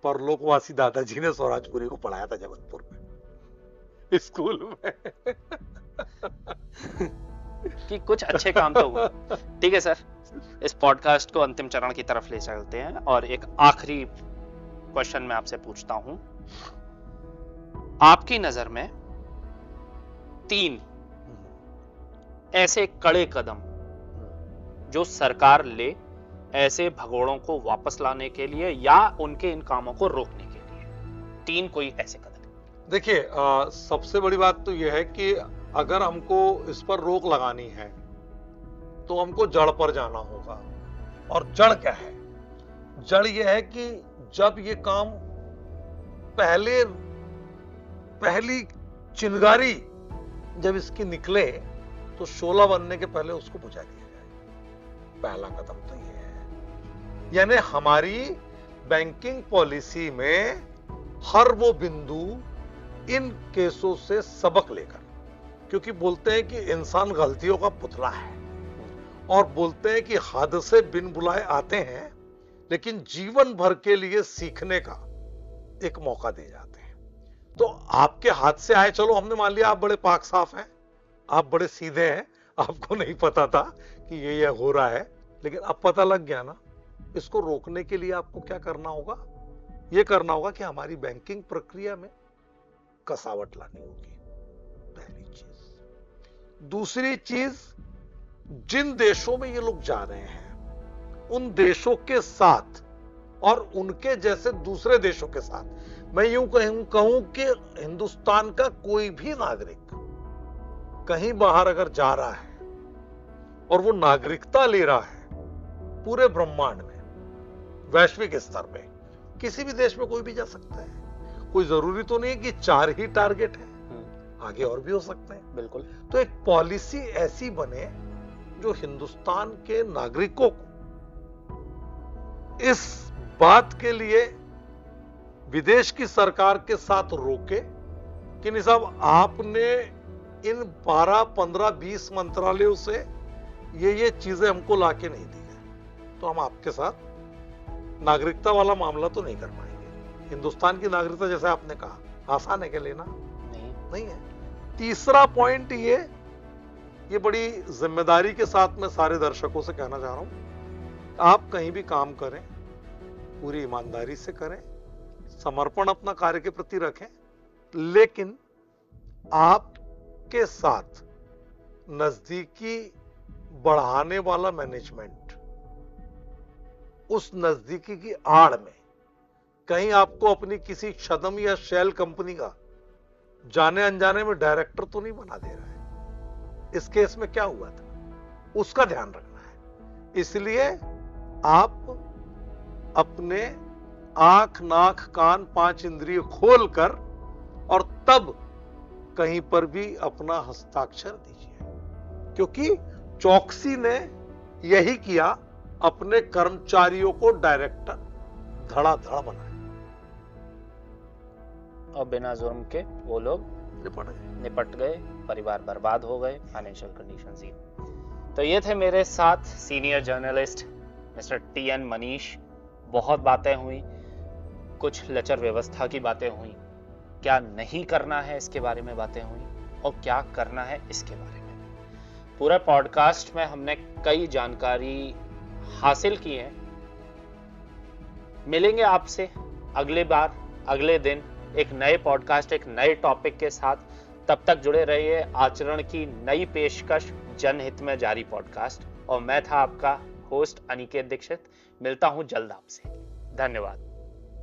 परलोकवासी दादाजी ने स्वराजपुरी को पढ़ाया था जबलपुर में स्कूल में कि कुछ अच्छे काम तो हुए। ठीक है सर, इस पॉडकास्ट को अंतिम चरण की तरफ ले चलते हैं और एक आखिरी क्वेश्चन मैं आपसे पूछता हूं। आपकी नजर में 3 ऐसे कड़े कदम जो सरकार ले ऐसे भगोड़ों को वापस लाने के लिए या उनके इन कामों को रोकने के लिए? 3 कोई ऐसे कदम। देखिए, सबसे बड़ी बात तो यह है कि अगर हमको इस पर रोक लगानी है तो हमको जड़ पर जाना होगा। और जड़ क्या है? जड़ यह है कि जब ये काम पहली चिंगारी जब इसकी निकले तो शोला बनने के पहले उसको बुझा दिया जाए। पहला कदम तो ये है। यानी हमारी बैंकिंग पॉलिसी में हर वो बिंदु इन केसों से सबक लेकर, क्योंकि बोलते हैं कि इंसान गलतियों का पुतला है और बोलते हैं कि हादसे बिन बुलाए आते हैं लेकिन जीवन भर के लिए सीखने का एक मौका दे जाते हैं। तो आपके हाथ से आए, चलो हमने मान लिया आप बड़े पाक साफ हैं, आप बड़े सीधे हैं, आपको नहीं पता था कि ये हो रहा है, लेकिन अब पता लग गया ना। इसको रोकने के लिए आपको क्या करना होगा? ये करना होगा कि हमारी बैंकिंग प्रक्रिया में कसावट लानी होगी, पहली चीज। दूसरी चीज, जिन देशों में ये लोग जा रहे हैं उन देशों के साथ और उनके जैसे दूसरे देशों के साथ, मैं यूं कहूं कि हिंदुस्तान का कोई भी नागरिक कहीं बाहर अगर जा रहा है और वो नागरिकता ले रहा है पूरे ब्रह्मांड में, वैश्विक स्तर पे किसी भी देश में कोई भी जा सकता है। कोई जरूरी तो नहीं है कि 4 ही टारगेट है, आगे और भी हो सकते हैं। बिल्कुल। तो एक पॉलिसी ऐसी बने जो हिंदुस्तान के नागरिकों को इस बात के लिए विदेश की सरकार के साथ रोके कि नहीं साहब, आपने इन 12, 15, 20 मंत्रालयों से ये चीजें हमको लाके नहीं दी है, तो हम आपके साथ नागरिकता वाला मामला तो नहीं कर पाएंगे। हिंदुस्तान की नागरिकता, जैसे आपने कहा, आसान है क्या लेना? नहीं है। तीसरा पॉइंट ये बड़ी जिम्मेदारी के साथ मैं सारे दर्शकों से कहना चाह रहा हूं, आप कहीं भी काम करें पूरी ईमानदारी से करें, समर्पण अपना कार्य के प्रति रखें, लेकिन आपके साथ नजदीकी बढ़ाने वाला मैनेजमेंट उस नजदीकी की आड़ में कहीं आपको अपनी किसी छदम या शेल कंपनी का जाने अनजाने में डायरेक्टर तो नहीं बना दे रहा है। इस केस में क्या हुआ था उसका ध्यान रखना है। इसलिए आप अपने आंख, नाक, कान, 5 इंद्रिय खोलकर और तब कहीं पर भी अपना हस्ताक्षर दीजिए, क्योंकि चौकसी ने यही किया, अपने कर्मचारियों को डायरेक्टर धड़ाधड़ बनाया और बिना जुर्म के वो लोग निपट गए, परिवार बर्बाद हो गए, फाइनेंशियल कंडीशन जीरो। तो ये थे मेरे साथ senior journalist mister TN Manish. बहुत बातें हुई, कुछ लचर व्यवस्था की बातें हुई, क्या नहीं करना है इसके बारे में बातें हुई और क्या करना है इसके बारे में। पूरा पॉडकास्ट में हमने कई जानकारी हासिल की है। मिलेंगे आपसे अगले बार, अगले दिन एक नए पॉडकास्ट, एक नए टॉपिक के साथ। तब तक जुड़े रहिए आचरण की नई पेशकश जनहित में जारी पॉडकास्ट। और मैं था आपका होस्ट अनिकेत दीक्षित। मिलता हूं जल्द आपसे। धन्यवाद।